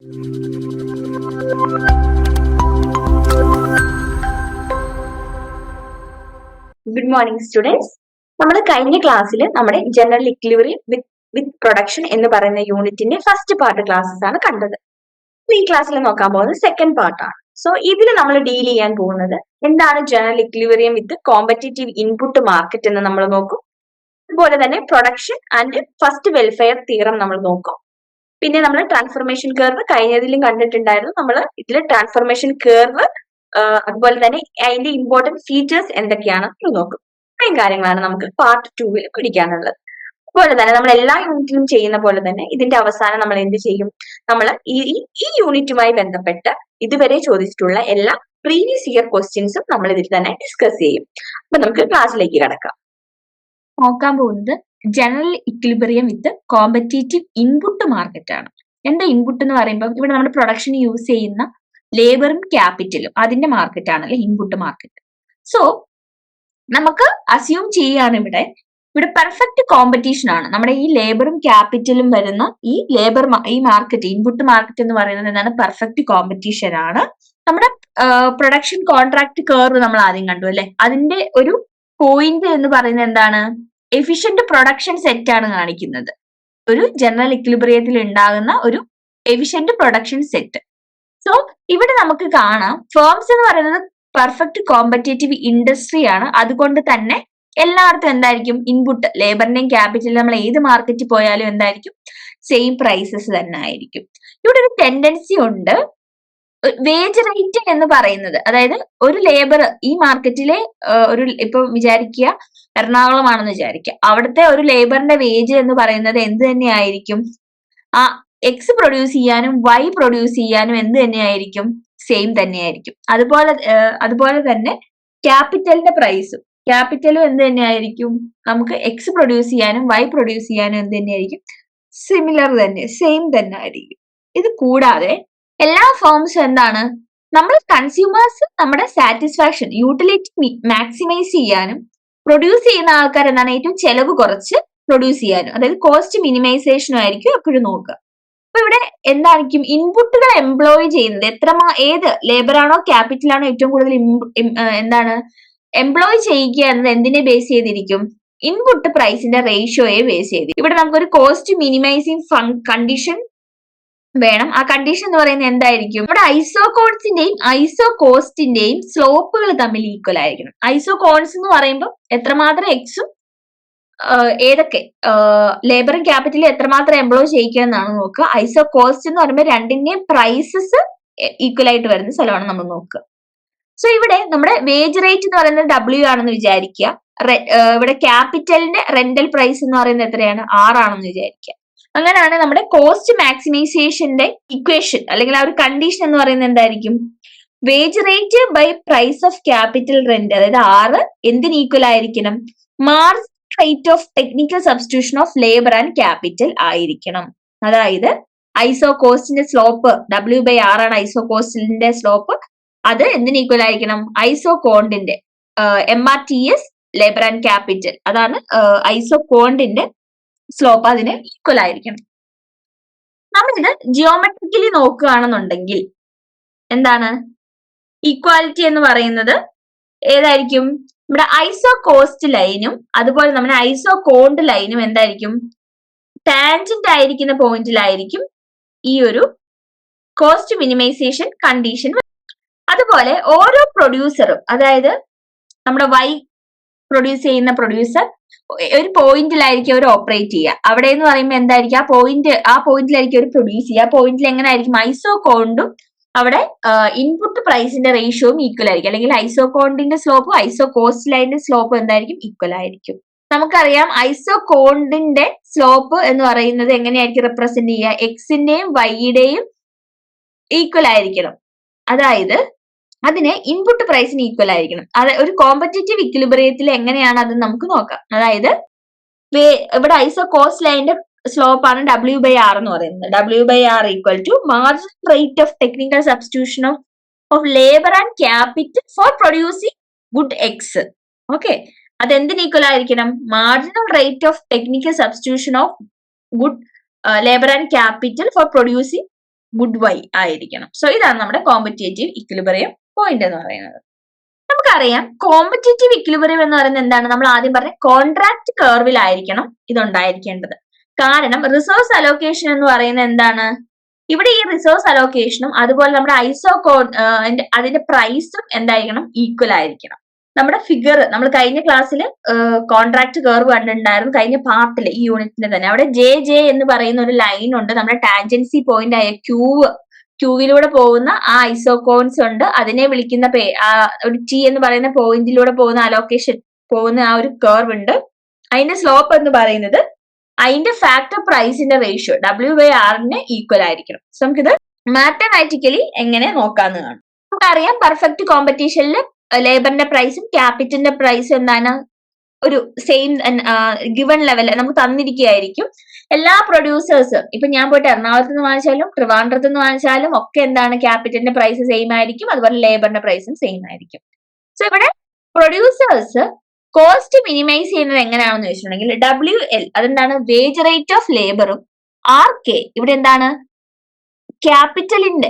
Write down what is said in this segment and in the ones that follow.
Good morning students. നമ്മൾ കഴിഞ്ഞ ക്ലാസ്സിൽ നമ്മുടെ ജനറൽ ഇക്വിലിബ്രിയം വിത്ത് പ്രൊഡക്ഷൻ എന്ന് പറയുന്ന യൂണിറ്റിന്റെ ഫസ്റ്റ് പാർട്ട് ക്ലാസ്സസ് ആണ് കണ്ടത്. ഈ ക്ലാസ്സിൽ നോക്കാൻ പോകുന്നത് സെക്കൻഡ് പാർട്ടാണ്. സോ ഇതിൽ നമ്മൾ ഡീൽ ചെയ്യാൻ പോകുന്നത് എന്താണ് ജനറൽ ഇക്വിലിബ്രിയം വിത്ത് കോമ്പറ്റീറ്റീവ് ഇൻപുട്ട് മാർക്കറ്റ് എന്ന് നമ്മൾ നോക്കും. അതുപോലെ തന്നെ production and first welfare theorem നമ്മൾ നോക്കും. പിന്നെ നമ്മൾ ട്രാൻസ്ഫർമേഷൻ കർവ് കഴിഞ്ഞതിലും കണ്ടിട്ടുണ്ടായിരുന്നു. നമ്മൾ ഇതിൽ ട്രാൻസ്ഫർമേഷൻ കർവ് അതുപോലെ തന്നെ അതിന്റെ ഇമ്പോർട്ടന്റ് ഫീച്ചേഴ്സ് എന്തൊക്കെയാണെന്ന് നോക്കും. ഇത്രയും കാര്യങ്ങളാണ് നമുക്ക് പാർട്ട് 2 പഠിക്കാനുള്ളത്. അതുപോലെ തന്നെ നമ്മൾ എല്ലാ യൂണിറ്റിലും ചെയ്യുന്ന പോലെ തന്നെ ഇതിന്റെ അവസാനം നമ്മൾ എന്ത് ചെയ്യും? നമ്മൾ ഈ യൂണിറ്റുമായി ബന്ധപ്പെട്ട് ഇതുവരെ ചോദിച്ചിട്ടുള്ള എല്ലാ പ്രീവിയസ് ഇയർ ക്വസ്റ്റ്യൻസും നമ്മൾ ഇതിൽ തന്നെ ഡിസ്കസ് ചെയ്യും. അപ്പൊ നമുക്ക് ക്ലാസ്സിലേക്ക് കടക്കാം. നോക്കാൻ പോകുന്നത് ജനറൽ ഇക്വിലിബ്രിയം വിത്ത് കോമ്പറ്റീറ്റീവ് ഇൻപുട്ട് മാർക്കറ്റ് ആണ്. എന്താ ഇൻപുട്ട് എന്ന് പറയുമ്പോൾ ഇവിടെ നമ്മുടെ പ്രൊഡക്ഷന് യൂസ് ചെയ്യുന്ന ലേബറും ക്യാപിറ്റലും അതിന്റെ മാർക്കറ്റ് ആണല്ലേ ഇൻപുട്ട് മാർക്കറ്റ്. സോ നമുക്ക് അസ്യൂം ചെയ്യാണ് ഇവിടെ പെർഫെക്റ്റ് കോമ്പറ്റീഷൻ ആണ്. നമ്മുടെ ഈ ലേബറും ക്യാപിറ്റലും വരുന്ന ഈ മാർക്കറ്റ് ഇൻപുട്ട് മാർക്കറ്റ് എന്ന് പറയുന്നത് എന്താണ്? പെർഫെക്റ്റ് കോമ്പറ്റീഷൻ ആണ്. നമ്മുടെ പ്രൊഡക്ഷൻ കോൺട്രാക്ട് കർവ് നമ്മൾ ആദ്യം കണ്ടു അല്ലെ. അതിന്റെ ഒരു പോയിന്റ് എന്ന് പറയുന്നത് എന്താണ്? എഫിഷ്യന്റ് പ്രൊഡക്ഷൻ സെറ്റ് ആണ് കാണിക്കുന്നത്. ഒരു ജനറൽ ഇക്വിലിബ്രിയത്തിൽ ഉണ്ടാകുന്ന ഒരു എഫിഷ്യന്റ് പ്രൊഡക്ഷൻ സെറ്റ്. സോ ഇവിടെ നമുക്ക് കാണാം ഫേംസ് എന്ന് പറയുന്നത് പെർഫെക്റ്റ് കോമ്പറ്റേറ്റീവ് ഇൻഡസ്ട്രി ആണ്. അതുകൊണ്ട് തന്നെ എല്ലായിടത്തും എന്തായിരിക്കും? ഇൻപുട്ട് ലേബറിന്റെയും ക്യാപിറ്റലും നമ്മൾ ഏത് മാർക്കറ്റിൽ പോയാലും എന്തായിരിക്കും? സെയിം പ്രൈസസ് തന്നെ ആയിരിക്കും. ഇവിടെ ഒരു ടെൻഡൻസി ഉണ്ട്. വേജ് റേറ്റ് എന്ന് പറയുന്നത്, അതായത് ഒരു ലേബർ ഈ മാർക്കറ്റിലെ ഇപ്പൊ വിചാരിക്കുക എറണാകുളമാണെന്ന് വിചാരിക്കുക, അവിടുത്തെ ഒരു ലേബറിന്റെ വേജ് എന്ന് പറയുന്നത് എന്ത് തന്നെയായിരിക്കും? ആ എക്സ് പ്രൊഡ്യൂസ് ചെയ്യാനും വൈ പ്രൊഡ്യൂസ് ചെയ്യാനും എന്ത് തന്നെയായിരിക്കും? സെയിം തന്നെയായിരിക്കും. അതുപോലെ തന്നെ ക്യാപിറ്റലിന്റെ പ്രൈസും എന്ത് തന്നെയായിരിക്കും? നമുക്ക് എക്സ് പ്രൊഡ്യൂസ് ചെയ്യാനും വൈ പ്രൊഡ്യൂസ് ചെയ്യാനും എന്ത് തന്നെയായിരിക്കും? സിമിലർ തന്നെ, സെയിം തന്നെ ആയിരിക്കും. ഇത് കൂടാതെ എല്ലാ ഫേംസും എന്താണ്? നമ്മൾ കൺസ്യൂമേഴ്സ് നമ്മുടെ സാറ്റിസ്ഫാക്ഷൻ യൂട്ടിലിറ്റി മാക്സിമൈസ് ചെയ്യാനും പ്രൊഡ്യൂസ് ചെയ്യുന്ന ആൾക്കാർ എന്താണ്? ഏറ്റവും ചെലവ് കുറച്ച് പ്രൊഡ്യൂസ് ചെയ്യാനും, അതായത് കോസ്റ്റ് മിനിമൈസേഷനും ആയിരിക്കും എപ്പോഴും നോക്കുക. അപ്പൊ ഇവിടെ എന്തായിരിക്കും? ഇൻപുട്ടുകൾ എംപ്ലോയ് ചെയ്യുന്നത് ഏത് ലേബറാണോ ക്യാപിറ്റലാണോ ഏറ്റവും കൂടുതൽ എന്താണ് എംപ്ലോയ് ചെയ്യുക എന്നത് എന്തിനെ ബേസ് ചെയ്തിരിക്കും? ഇൻപുട്ട് പ്രൈസിന്റെ റേഷ്യോയെ ബേസ് ചെയ്ത്. ഇവിടെ നമുക്കൊരു കോസ്റ്റ് മിനിമൈസിങ് കണ്ടീഷൻ വേണം. ആ കണ്ടീഷൻ എന്ന് പറയുന്നത് എന്തായിരിക്കും? നമ്മുടെ ഐസോകോൺസിന്റെയും ഐസോകോസ്റ്റിന്റെയും സ്ലോപ്പുകൾ തമ്മിൽ ഈക്വൽ ആയിരിക്കണം. ഐസോകോൺസ് എന്ന് പറയുമ്പോൾ എത്രമാത്രം എക്സും ഏതൊക്കെ ലേബറും ക്യാപിറ്റലും എത്രമാത്രം എംപ്ലോയ് ചെയ്യിക്കുക എന്നാണ് നോക്കുക. ഐസോകോസ്റ്റ് എന്ന് പറയുമ്പോൾ രണ്ടിന്റെയും പ്രൈസസ് ഈക്വൽ ആയിട്ട് വരുന്ന സ്ഥലമാണ് നമ്മൾ നോക്കുക. സോ ഇവിടെ നമ്മുടെ വേജ് റേറ്റ് എന്ന് പറയുന്നത് W ആണെന്ന് വിചാരിക്കുക. ഇവിടെ ക്യാപിറ്റലിന്റെ റെന്റൽ പ്രൈസ് എന്ന് പറയുന്നത് എത്രയാണ്? 6 ആണെന്ന് വിചാരിക്കുക. അങ്ങനെയാണ് നമ്മുടെ കോസ്റ്റ് മാക്സിമൈസേഷന്റെ ഇക്വേഷൻ അല്ലെങ്കിൽ ആ ഒരു കണ്ടീഷൻ എന്ന് പറയുന്നത് എന്തായിരിക്കും? Wage rate by price of capital rent, അതായത് 6 എന്തിന് ഈക്വൽ ആയിരിക്കണം? Margin rate of technical substitution of labour and capital ആയിരിക്കണം. അതായത് ഐസോകോസ്റ്റിന്റെ സ്ലോപ്പ് W/R ആണ്. ഐസോകോസ്റ്റിന്റെ സ്ലോപ്പ് അത് എന്തിന് ഈക്വൽ ആയിരിക്കണം? ഐസോകോണ്ടിന്റെ MRTS ലേബർ ആൻഡ് ക്യാപിറ്റൽ, അതാണ് ഐസോകോണ്ടിന്റെ സ്ലോപ്പ്, അതിന് ഈക്വൽ ആയിരിക്കണം. നമ്മളിത് ജിയോമെട്രിക്കലി നോക്കുകയാണെന്നുണ്ടെങ്കിൽ എന്താണ് ഈക്വാലിറ്റി എന്ന് പറയുന്നത്? ഏതായിരിക്കും? നമ്മുടെ ഐസോകോസ്റ്റ് ലൈനും അതുപോലെ നമ്മുടെ ഐസോകോണ്ട് ലൈനും എന്തായിരിക്കും? ടാൻജന്റ് ആയിരിക്കുന്ന പോയിന്റിലായിരിക്കും ഈ ഒരു കോസ്റ്റ് മിനിമൈസേഷൻ കണ്ടീഷൻ. അതുപോലെ ഓരോ പ്രൊഡ്യൂസറും, അതായത് നമ്മുടെ വൈ പ്രൊഡ്യൂസ് ചെയ്യുന്ന പ്രൊഡ്യൂസർ ഒരു പോയിന്റിലായിരിക്കും അവർ ഓപ്പറേറ്റ് ചെയ്യുക. അവിടെ എന്ന് പറയുമ്പോൾ എന്തായിരിക്കും? ആ പോയിന്റിലായിരിക്കും അവർ പ്രൊഡ്യൂസ് ചെയ്യുക. ആ പോയിന്റിൽ എങ്ങനെ ആയിരിക്കും? ഐസോകോണ്ടും അവിടെ ഇൻപുട്ട് പ്രൈസിന്റെ റേഷ്യോയും ഈക്വൽ ആയിരിക്കും. അല്ലെങ്കിൽ ഐസോകോണ്ടിന്റെ സ്ലോപ്പും ഐസോകോസ്റ്റ് ലൈനിന്റെ സ്ലോപ്പും എന്തായിരിക്കും? ഈക്വൽ ആയിരിക്കും. നമുക്കറിയാം ഐസോകോണ്ടിന്റെ സ്ലോപ്പ് എന്ന് പറയുന്നത് എങ്ങനെയായിരിക്കും റെപ്രസെന്റ് ചെയ്യുക? എക്സിന്റെയും വൈയുടെയും ഈക്വൽ ആയിരിക്കണം. അതായത് അതിന് ഇൻപുട്ട് പ്രൈസിന് ഈക്വൽ ആയിരിക്കണം. അത് ഒരു കോമ്പറ്റീറ്റീവ് ഇക്വിലിബ്രിയത്തിൽ എങ്ങനെയാണ് അത് നമുക്ക് നോക്കാം. അതായത് ഇവിടെ ഐസോകോസ്റ്റ് ലൈനിന്റെ സ്ലോപ്പ് ആണ് W/R എന്ന് പറയുന്നത്. W/R equal to margin rate of technical substitution of labour and capital for producing good X. Okay, അത് എന്തിന് ഈക്വൽ ആയിരിക്കണം? Marginal rate of technical substitution of good labour and capital for producing good Y ആയിരിക്കണം. So ഇതാണ് നമ്മുടെ competitive equilibrium point എന്ന് പറയുന്നത്. നമുക്കറിയാം competitive equilibrium എന്ന് പറയുന്നത് എന്താണ്? നമ്മൾ ആദ്യം പറഞ്ഞ കോൺട്രാക്ട് കർവിലായിരിക്കണം ഇതുണ്ടായിരിക്കേണ്ടത്. കാരണം റിസോഴ്സ് അലോക്കേഷൻ എന്ന് പറയുന്നത് എന്താണ്? ഇവിടെ ഈ റിസോഴ്സ് അലോക്കേഷനും അതുപോലെ നമ്മുടെ അതിന്റെ പ്രൈസും എന്തായിരിക്കണം? ഈക്വൽ ആയിരിക്കണം. നമ്മുടെ ഫിഗർ നമ്മൾ കഴിഞ്ഞ ക്ലാസ്സിൽ കോൺട്രാക്ട് കർവ് കണ്ടിട്ടുണ്ടായിരുന്നു, കഴിഞ്ഞ പാർട്ടില് ഈ യൂണിറ്റിന്റെ തന്നെ. അവിടെ ജെ എന്ന് പറയുന്ന ഒരു ലൈൻ ഉണ്ട്, നമ്മുടെ ടാൻജൻസി പോയിന്റ് ആയ ക്യൂവിലൂടെ പോകുന്ന ആ ഐസോകോൺസ് ഉണ്ട്, അതിനെ വിളിക്കുന്ന ഒരു ടി എന്ന് പറയുന്ന പോയിന്റിലൂടെ പോകുന്ന അലോക്കേഷൻ പോകുന്ന ആ ഒരു കർവ് ഉണ്ട്. അതിന്റെ സ്ലോപ്പ് എന്ന് പറയുന്നത് അതിന്റെ ഫാക്ടർ പ്രൈസിന്റെ റേഷ്യോ W/R ഈക്വൽ ആയിരിക്കണം. സോ നമുക്കിത് മാത്തമാറ്റിക്കലി എങ്ങനെ നോക്കാന്ന് കാണാം. നമുക്കറിയാം പെർഫെക്റ്റ് കോമ്പറ്റീഷനിൽ ലേബറിന്റെ പ്രൈസും ക്യാപിറ്റലിന്റെ പ്രൈസും എന്താണ്? ഒരു സെയിം ഗിവൺ ലെവൽ നമുക്ക് തന്നിരിക്കുകയായിരിക്കും. എല്ലാ പ്രൊഡ്യൂസേഴ്സും ഇപ്പൊ ഞാൻ പോയിട്ട് എറണാകുളത്ത് നിന്ന് വാങ്ങിച്ചാലും ട്രിവാൻഡ്രത്ത് നിന്ന് വാങ്ങിച്ചാലും ഒക്കെ എന്താണ്? ക്യാപിറ്റലിന്റെ പ്രൈസ് സെയിം ആയിരിക്കും, അതുപോലെ ലേബറിന്റെ പ്രൈസും സെയിം ആയിരിക്കും. സോ ഇവിടെ പ്രൊഡ്യൂസേഴ്സ് കോസ്റ്റ് മിനിമൈസ് ചെയ്യുന്നത് എങ്ങനെയാണെന്ന് ചോദിച്ചിട്ടുണ്ടെങ്കിൽ WL അതെന്താണ്? വേജ് റേറ്റ് ഓഫ് ലേബറും RK ഇവിടെ എന്താണ്? ക്യാപിറ്റലിന്റെ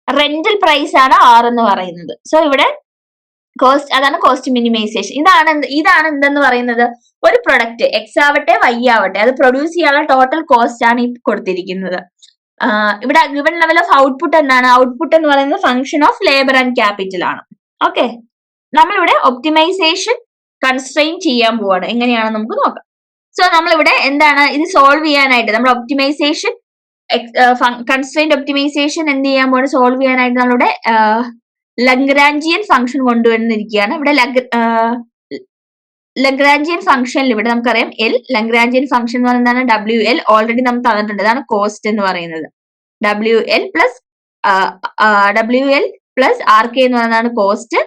റെന്റൽ പ്രൈസ് ആണ് R എന്ന് പറയുന്നത്. സോ ഇവിടെ കോസ്റ്റ് അതാണ് കോസ്റ്റ് മിനിമൈസേഷൻ. ഇതാണ് എന്തെന്ന് പറയുന്നത്? ഒരു പ്രൊഡക്റ്റ് X ആവട്ടെ Y ആവട്ടെ അത് പ്രൊഡ്യൂസ് ചെയ്യാനുള്ള ടോട്ടൽ കോസ്റ്റ് ആണ് ഈ കൊടുത്തിരിക്കുന്നത്. ഇവിടെ ഗിവൺ ലെവൽ ഓഫ് ഔട്ട്പുട്ട് എന്താണ്? ഔട്ട്പുട്ട് എന്ന് പറയുന്നത് function of labour and capital ആണ്. ഓക്കെ, നമ്മളിവിടെ ഒപ്റ്റിമൈസേഷൻ കൺസ്ട്രെയിൻ ചെയ്യാൻ പോവാണ്. എങ്ങനെയാണെന്ന് നമുക്ക് നോക്കാം. സോ നമ്മളിവിടെ എന്താണ് ഇത് സോൾവ് ചെയ്യാനായിട്ട് നമ്മൾ ഒപ്റ്റിമൈസേഷൻ കൺസ്ട്രെയിൻഡ് ഒപ്റ്റിമൈസേഷൻ എന്ത് ചെയ്യാൻ പോവാണ്? സോൾവ് ചെയ്യാനായിട്ട് നമ്മളിവിടെ ലഗ്രാഞ്ചിയൻ ഫംഗ്ഷൻ കൊണ്ടുവന്നിരിക്കുകയാണ്. ഇവിടെ ലഗ്രാഞ്ചിയൻ ഫംഗ്ഷനിൽ ഇവിടെ നമുക്കറിയാം ലഗ്രാഞ്ചിയൻ ഫംഗ്ഷൻ എന്ന് പറയുന്നത് WL ഓൾറെഡി നമുക്ക് തന്നിട്ടുണ്ട്. ഇതാണ് കോസ്റ്റ് എന്ന് പറയുന്നത്. WL പ്ലസ് RK എന്ന് പറയുന്നതാണ് കോസ്റ്റ്,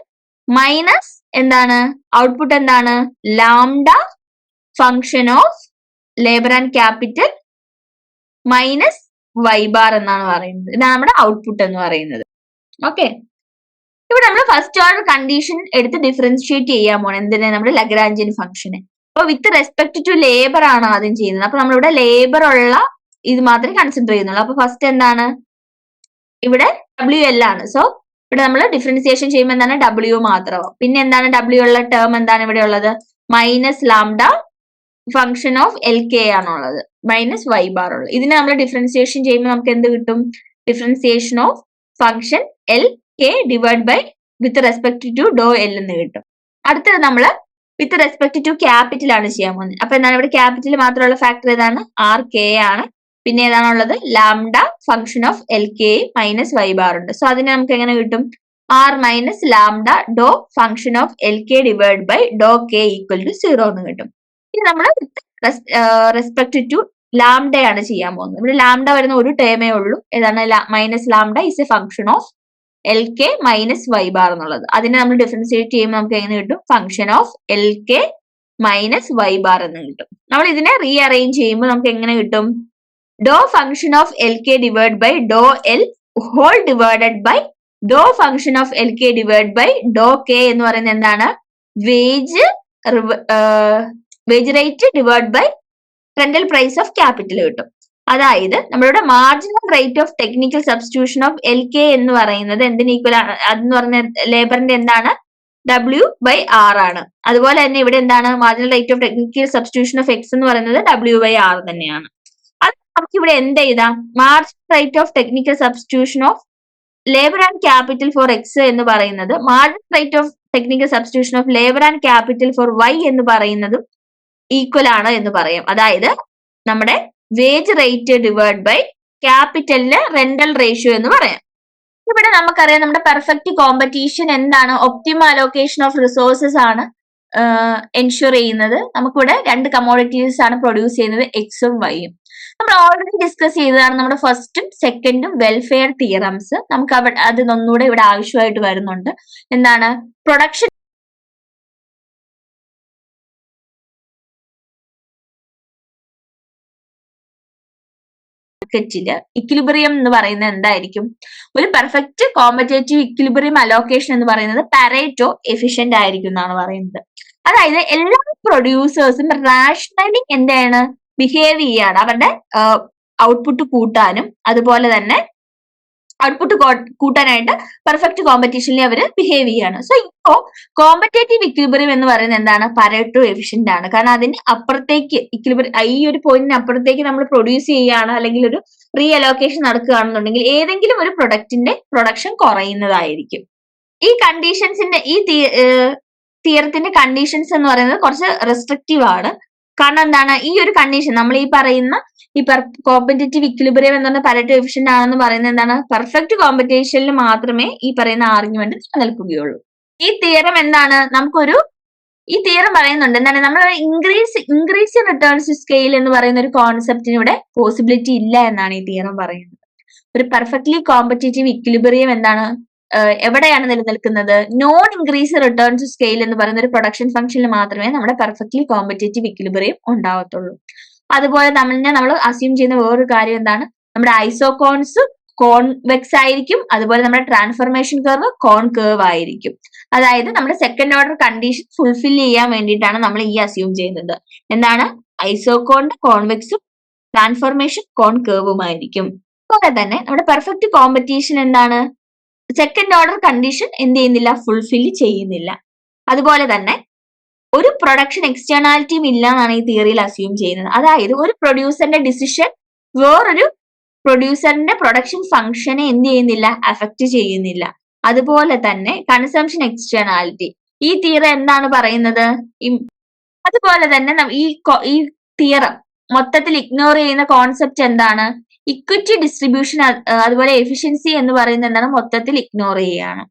മൈനസ് എന്താണ്? ഔട്ട്പുട്ട് എന്താണ്? Lambda function of labour and capital minus Y bar എന്നാണ് പറയുന്നത്. ഇതാണ് നമ്മുടെ ഔട്ട്പുട്ട് എന്ന് പറയുന്നത്. ഓക്കെ, ഇവിടെ നമ്മൾ ഫസ്റ്റ് ഓർഡർ കണ്ടീഷൻ എടുത്ത് ഡിഫറൻഷിയേറ്റ് ചെയ്യാൻ പോകണം. എന്തിനാ? നമ്മുടെ ലഗ്രാഞ്ചിയൻ ഫംഗ്ഷന്. അപ്പൊ വിത്ത് റെസ്പെക്ട് ടു ലേബർ ആണ് ആദ്യം ചെയ്യുന്നത്. അപ്പൊ നമ്മളിവിടെ ലേബർ ഉള്ള ഇത് മാത്രമേ കൺസിഡർ ചെയ്യുന്നുള്ളൂ. അപ്പൊ ഫസ്റ്റ് എന്താണ്? ഇവിടെ WL ആണ്. സോ ഇവിടെ നമ്മൾ ഡിഫറൻസിയേഷൻ ചെയ്യുമ്പോൾ എന്താണ്? W മാത്രമാവും. പിന്നെ എന്താണ്? W ഉള്ള ടേം എന്താണ് ഇവിടെ ഉള്ളത്? Minus lambda function of LK ആണുള്ളത്, മൈനസ് Y ബാർ ഉള്ളത്. ഇതിനെ നമ്മൾ ഡിഫറൻസിയേഷൻ ചെയ്യുമ്പോൾ നമുക്ക് എന്ത് കിട്ടും? Differentiation of function LK divide by with respect to DL എന്ന് കിട്ടും. അടുത്തത് നമ്മൾ വിത്ത് റെസ്പെക്ട് ടു ക്യാപിറ്റൽ ആണ് ചെയ്യാൻ പോകുന്നത്. അപ്പൊ എന്താണ്? ഇവിടെ ക്യാപിറ്റൽ മാത്രമുള്ള ഫാക്ടർ ഏതാണ്? RK ആണ്. പിന്നെ ഏതാണുള്ളത്? Lambda function of LK minus Y bar ഉണ്ട്. സോ അതിനെ നമുക്ക് എങ്ങനെ കിട്ടും? R minus lambda do function of LK divide by do K equal to 0 എന്ന് കിട്ടും. ഇത് നമ്മൾ റെസ്പെക്ട് ടു ലാംഡ ആണ് ചെയ്യാൻ പോകുന്നത്. ഇവിടെ ലാംഡ വരുന്ന ഒരു ടേമേ ഉള്ളൂ. ഏതാണ്? Minus lambda is a function of LK minus Y bar എന്നുള്ളത്. അതിനെ നമ്മൾ ഡിഫറൻഷിയേറ്റ് ചെയ്യുമ്പോൾ നമുക്ക് എങ്ങനെ കിട്ടും? Function of LK minus Y bar എന്ന് കിട്ടും. നമ്മൾ ഇതിനെ റീഅറേഞ്ച് ചെയ്യുമ്പോൾ നമുക്ക് എങ്ങനെ കിട്ടും? Do function of LK divide by do L whole divided by do function of LK divide by do K എന്ന് പറയുന്നത് എന്താണ്? Wage rate divide by rental price of capital കിട്ടും. അതായത് നമ്മളുടെ marginal rate of technical substitution of LK എന്ന് പറയുന്നത് എന്തിന് equal ആണ്? അതെന്ന് പറഞ്ഞ ലേബറിന്റെ എന്താണ്? W/R ആണ്. അതുപോലെ തന്നെ ഇവിടെ എന്താണ്? Marginal rate of technical substitution of X എന്ന് പറയുന്നത് W/R തന്നെയാണ്. അത് നമുക്ക് ഇവിടെ എന്ത് എഴുതാം? Marginal rate of technical substitution of labour and capital for X എന്ന് പറയുന്നത് marginal rate of technical substitution of labour and capital for Y എന്ന് പറയുന്നതും ഈക്വൽ ആണ് എന്ന് പറയാം. അതായത് നമ്മുടെ വേജ് റേറ്റ് ഡിവൈഡ് ബൈ ക്യാപിറ്റലിന്റെ റെന്റൽ റേഷ്യോ എന്ന് പറയാം. ഇവിടെ നമുക്കറിയാം നമ്മുടെ പെർഫെക്റ്റ് കോമ്പറ്റീഷൻ എന്താണ്? ഒപ്റ്റിമം അലോക്കേഷൻ ഓഫ് റിസോഴ്സസ് ആണ് എൻഷുർ ചെയ്യുന്നത്. നമുക്കിവിടെ രണ്ട് കമ്മോഡിറ്റീസ് ആണ് പ്രൊഡ്യൂസ് ചെയ്യുന്നത്, എക്സും വൈയും. നമ്മൾ ഓൾറെഡി ഡിസ്കസ് ചെയ്തതാണ് നമ്മുടെ ഫസ്റ്റും സെക്കൻഡും വെൽഫെയർ തിയറംസ്. നമുക്ക് അതൊന്നുകൂടെ ഇവിടെ ആവശ്യമായിട്ട് വരുന്നുണ്ട്. എന്താണ്? പ്രൊഡക്ഷൻ ഇക്വിലിബ്രിയം എന്ന് പറയുന്നത് എന്തായിരിക്കും? ഒരു പെർഫെക്റ്റ് കോമ്പറ്റേറ്റീവ് ഇക്വിലിബ്രിയം അലോക്കേഷൻ എന്ന് പറയുന്നത് പാരേറ്റോ എഫിഷ്യന്റ് ആയിരിക്കും എന്നാണ് പറയുന്നത്. അതായത് എല്ലാ പ്രൊഡ്യൂസേഴ്സും റാഷണലി എന്താണ് ബിഹേവ് ചെയ്യാണ്, അവരുടെ ഔട്ട്പുട്ട് കൂട്ടാനും അതുപോലെ തന്നെ ഔട്ട്പുട്ട് കൂട്ടാനായിട്ട് പെർഫെക്റ്റ് കോമ്പറ്റീഷനിൽ അവർ ബിഹേവ് ചെയ്യാണ്. സോ ഇപ്പോ കോമ്പറ്റേറ്റീവ് ഇക്വിലിബ്രിയം എന്ന് പറയുന്നത് എന്താണ്? പരേറ്റോ എഫിഷ്യന്റ് ആണ്. കാരണം അതിന് അപ്പുറത്തേക്ക് ഈ ഒരു പോയിന്റിന് അപ്പുറത്തേക്ക് നമ്മൾ പ്രൊഡ്യൂസ് ചെയ്യുകയാണ് അല്ലെങ്കിൽ ഒരു റീ അലോക്കേഷൻ നടക്കുകയാണെന്നുണ്ടെങ്കിൽ ഏതെങ്കിലും ഒരു പ്രൊഡക്റ്റിന്റെ പ്രൊഡക്ഷൻ കുറയുന്നതായിരിക്കും. ഈ കണ്ടീഷൻസിന്റെ തിയറത്തിന്റെ കണ്ടീഷൻസ് എന്ന് പറയുന്നത് കുറച്ച് റെസ്ട്രിക്റ്റീവ് ആണ്. കാരണം എന്താണ്? ഈ ഒരു കണ്ടീഷൻ നമ്മൾ ഈ പറയുന്ന ഈ കോമ്പറ്റേറ്റീവ് ഇക്വിലിബ്രിയം എന്ന് പറഞ്ഞ പരേറ്റോ എഫിഷ്യന്റ് ആണെന്ന് പറയുന്നത് എന്താണ്? പെർഫെക്റ്റ് കോമ്പറ്റീഷനിൽ മാത്രമേ ഈ പറയുന്ന ആർഗ്യുമെന്റ് നിലനിൽക്കുകയുള്ളൂ. ഈ തിയറം എന്താണ്? ഈ തിയറം പറയുന്നുണ്ട് എന്താണ്? നമ്മൾ ഇൻക്രീസ് റിട്ടേൺസ് സ്കെയിൽ എന്ന് പറയുന്ന ഒരു കോൺസെപ്റ്റിന് ഇവിടെ പോസിബിലിറ്റി ഇല്ല എന്നാണ് ഈ തിയറം പറയുന്നത്. ഒരു പെർഫെക്റ്റ്ലി കോമ്പറ്റേറ്റീവ് ഇക്വിലിബ്രിയം എന്താണ്? എവിടെയാണ് നിലനിൽക്കുന്നത്? നോൺ ഇൻക്രീസ് റിട്ടേൺസ് സ്കെയിൽ എന്ന് പറയുന്ന ഒരു പ്രൊഡക്ഷൻ ഫംഗ്ഷനിൽ മാത്രമേ നമ്മുടെ പെർഫെക്റ്റ്ലി കോമ്പറ്റേറ്റീവ് ഇക്വിലിബ്രിയം ഉണ്ടാവത്തുള്ളൂ. അതുപോലെ നമ്മൾ അസ്യൂം ചെയ്യുന്ന വേറൊരു കാര്യം എന്താണ്? നമ്മുടെ ഐസോകോൺസ് കോൺവെക്സ് ആയിരിക്കും, അതുപോലെ നമ്മുടെ ട്രാൻസ്ഫോർമേഷൻ കർവ് കോൺകേർവ് ആയിരിക്കും. അതായത് നമ്മുടെ സെക്കൻഡ് ഓർഡർ കണ്ടീഷൻ ഫുൾഫിൽ ചെയ്യാൻ വേണ്ടിയിട്ടാണ് നമ്മൾ ഈ അസ്യൂം ചെയ്യുന്നത്. എന്താണ്? ഐസോകോണിന്റെ കോൺവെക്സും ട്രാൻസ്ഫോർമേഷൻ കോൺകേർവുമായിരിക്കും. അതുപോലെ തന്നെ നമ്മുടെ പെർഫെക്റ്റ് കോമ്പറ്റീഷൻ എന്താണ്? സെക്കൻഡ് ഓർഡർ കണ്ടീഷൻ എന്ത് ചെയ്യുന്നില്ല? ഫുൾഫിൽ ചെയ്യുന്നില്ല. അതുപോലെ തന്നെ ഒരു പ്രൊഡക്ഷൻ എക്സ്റ്റേണാലിറ്റിയും ഇല്ല എന്നാണ് ഈ തിയറിയിൽ അസ്യൂം ചെയ്യുന്നത്. അതായത് ഒരു പ്രൊഡ്യൂസറിന്റെ ഡിസിഷൻ വേറൊരു പ്രൊഡ്യൂസറിന്റെ പ്രൊഡക്ഷൻ ഫംഗ്ഷനെ എന്ത് ചെയ്യുന്നില്ല? അഫക്റ്റ് ചെയ്യുന്നില്ല. അതുപോലെ തന്നെ കൺസംഷൻ എക്സ്റ്റേണാലിറ്റി, ഈ തിയറം എന്താണ് പറയുന്നത്? അതുപോലെ തന്നെ ഈ തിയറം മൊത്തത്തിൽ ഇഗ്നോർ ചെയ്യുന്ന കോൺസെപ്റ്റ് എന്താണ്? ഇക്വിറ്റി ഡിസ്ട്രിബ്യൂഷൻ അതുപോലെ എഫിഷ്യൻസി എന്ന് പറയുന്നത് എന്താണ്? മൊത്തത്തിൽ ഇഗ്നോർ ചെയ്യുകയാണ്.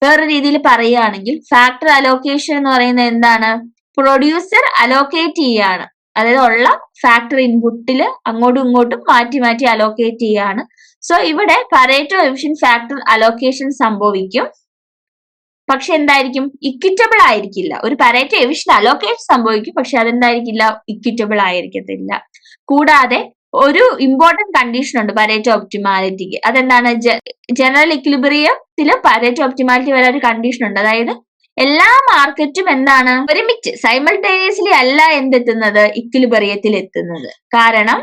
വേറെ രീതിയിൽ പറയുകയാണെങ്കിൽ ഫാക്ടർ അലോക്കേഷൻ എന്ന് പറയുന്നത് എന്താണ്? പ്രൊഡ്യൂസർ അലോക്കേറ്റ് ചെയ്യാണ്, അതായത് ഉള്ള ഫാക്ടർ ഇൻപുട്ടിൽ അങ്ങോട്ടും ഇങ്ങോട്ടും മാറ്റി മാറ്റി അലോക്കേറ്റ് ചെയ്യാണ്. സോ ഇവിടെ പരേറ്റോ എഫിഷ്യന്റ് ഫാക്ടർ അലോക്കേഷൻ സംഭവിക്കും, പക്ഷെ എന്തായിരിക്കും? ഇക്വിറ്റബിൾ ആയിരിക്കില്ല. ഒരു പരേറ്റോ എഫിഷ്യന്റ് അലോക്കേഷൻ സംഭവിക്കും, പക്ഷെ അതെന്തായിരിക്കില്ല? ഇക്വിറ്റബിൾ ആയിരിക്കത്തില്ല. കൂടാതെ ഒരു ഇമ്പോർട്ടന്റ് കണ്ടീഷൻ ഉണ്ട് പരേറ്റോ ഒപ്റ്റിമാലിറ്റിക്ക്. അതെന്താണ്? ജനറൽ ഇക്വിലിബ്രിയത്തില് പരേറ്റോ ഒപ്റ്റിമാലിറ്റി വരെ ഒരു കണ്ടീഷൻ ഉണ്ട്. അതായത് എല്ലാ മാർക്കറ്റും എന്താണ്? ഒരുമിച്ച് സൈമൾട്ടേനിയസ്ലി അല്ല എന്തെത്തുന്നത്? ഇക്വിലിബ്രിയത്തിൽ എത്തുന്നത്. കാരണം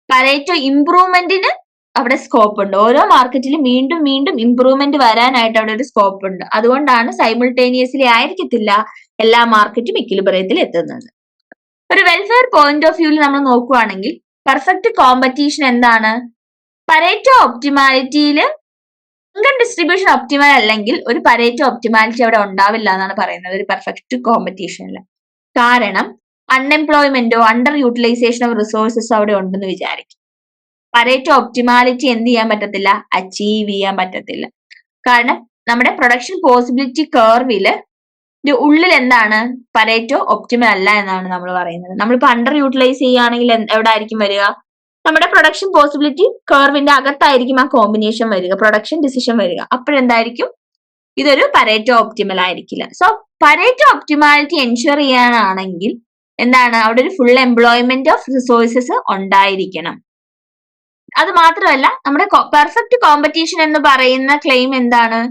പരേറ്റോ ഇംപ്രൂവ്മെന്റിന് അവിടെ സ്കോപ്പ് ഉണ്ട്. ഓരോ മാർക്കറ്റിലും വീണ്ടും വീണ്ടും ഇംപ്രൂവ്മെന്റ് വരാനായിട്ട് അവിടെ ഒരു സ്കോപ്പ് ഉണ്ട്. അതുകൊണ്ടാണ് സൈമൾട്ടേനിയസ്ലി ആയിരിക്കത്തില്ല എല്ലാ മാർക്കറ്റും ഇക്വിലിബ്രിയത്തിൽ എത്തുന്നത്. ഒരു വെൽഫെയർ പോയിന്റ് ഓഫ് വ്യൂവിൽ നമ്മൾ നോക്കുകയാണെങ്കിൽ പെർഫെക്റ്റ് കോമ്പറ്റീഷൻ എന്താണ്? പരേറ്റോ ഒപ്റ്റിമാലിറ്റിയില് ഇൻകം ഡിസ്ട്രിബ്യൂഷൻ ഒപ്റ്റിമൽ അല്ലെങ്കിൽ ഒരു പരേറ്റോ ഒപ്റ്റിമാലിറ്റി അവിടെ ഉണ്ടാവില്ല എന്നാണ് പറയുന്നത് ഒരു പെർഫെക്റ്റ് കോമ്പറ്റീഷനിൽ. കാരണം അൺഎംപ്ലോയ്മെന്റോ അണ്ടർ യൂട്ടിലൈസേഷൻ ഓഫ് റിസോഴ്സസോ അവിടെ ഉണ്ടെന്ന് വിചാരിക്കും. പരേറ്റോ ഒപ്റ്റിമാലിറ്റി എന്ത് ചെയ്യാൻ പറ്റത്തില്ല? അച്ചീവ് ചെയ്യാൻ പറ്റത്തില്ല. കാരണം നമ്മുടെ പ്രൊഡക്ഷൻ പോസിബിലിറ്റി കർവില് ഉള്ളിൽ എന്താണ്? പരേറ്റോ ഒപ്റ്റിമൽ അല്ല എന്നാണ് നമ്മൾ പറയുന്നത്. നമ്മളിപ്പോ അണ്ടർ യൂട്ടിലൈസ് ചെയ്യുകയാണെങ്കിൽ എവിടെ ആയിരിക്കും വരിക? നമ്മുടെ പ്രൊഡക്ഷൻ പോസിബിലിറ്റി കർവിന്റെ അകത്തായിരിക്കും ആ കോമ്പിനേഷൻ വരിക, പ്രൊഡക്ഷൻ ഡിസിഷൻ വരിക. അപ്പോഴെന്തായിരിക്കും? ഇതൊരു പരേറ്റോ ഒപ്റ്റിമൽ ആയിരിക്കില്ല. സോ പരേറ്റോ ഒപ്റ്റിമാലിറ്റി എൻഷുർ ചെയ്യാനാണെങ്കിൽ എന്താണ്? അവിടെ ഒരു ഫുൾ എംപ്ലോയ്മെന്റ് ഓഫ് റിസോഴ്സസ് ഉണ്ടായിരിക്കണം. അത് മാത്രമല്ല നമ്മുടെ പെർഫെക്റ്റ് കോമ്പറ്റീഷൻ എന്ന് പറയുന്ന ക്ലെയിം എന്താണ്?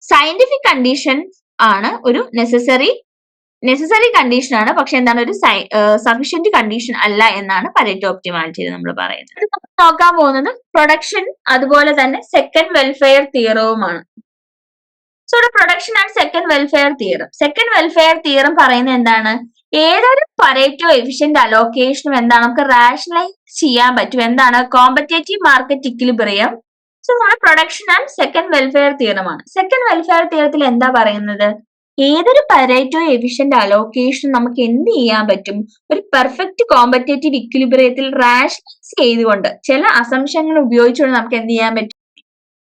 സയന്റിഫിക് കണ്ടീഷൻ ആണ് ഒരു നെസസറി കണ്ടീഷൻ ആണ്, പക്ഷെ എന്താണ്? ഒരു സഫിഷ്യന്റ് കണ്ടീഷൻ അല്ല എന്നാണ് പരേറ്റോ ഒപ്റ്റിമാലിറ്റിയിൽ നമ്മൾ പറയുന്നത്. നോക്കാൻ പോകുന്നത് പ്രൊഡക്ഷൻ അതുപോലെ തന്നെ സെക്കൻഡ് വെൽഫെയർ തിയറവുമാണ്. So production and second welfare theorem പറയുന്നത് എന്താണ്? ഏതൊരു പരേറ്റോ എഫിഷ്യന്റ് അലോക്കേഷനും എന്താണ്? നമുക്ക് റാഷണലൈസ് ചെയ്യാൻ പറ്റും. എന്താണ്? Competitive market equilibrium. സോ നമ്മുടെ പ്രൊഡക്ഷൻ ആൻഡ് സെക്കൻഡ് വെൽഫെയർ തിയറമാണ്. സെക്കൻഡ് വെൽഫെയർ തിയറത്തിൽ എന്താ പറയുന്നത്? ഏതൊരു പരേറ്റോ എഫിഷ്യന്റ് അലോക്കേഷൻ നമുക്ക് എന്ത് ചെയ്യാൻ പറ്റും? ഒരു പെർഫെക്റ്റ് കോമ്പറ്റേറ്റീവ് ഇക്വിലിബ്രിയത്തിൽ റാഷണലൈസ് ചെയ്തുകൊണ്ട് ചില അസംഷനുകൾ ഉപയോഗിച്ചുകൊണ്ട് നമുക്ക് എന്ത് ചെയ്യാൻ പറ്റും?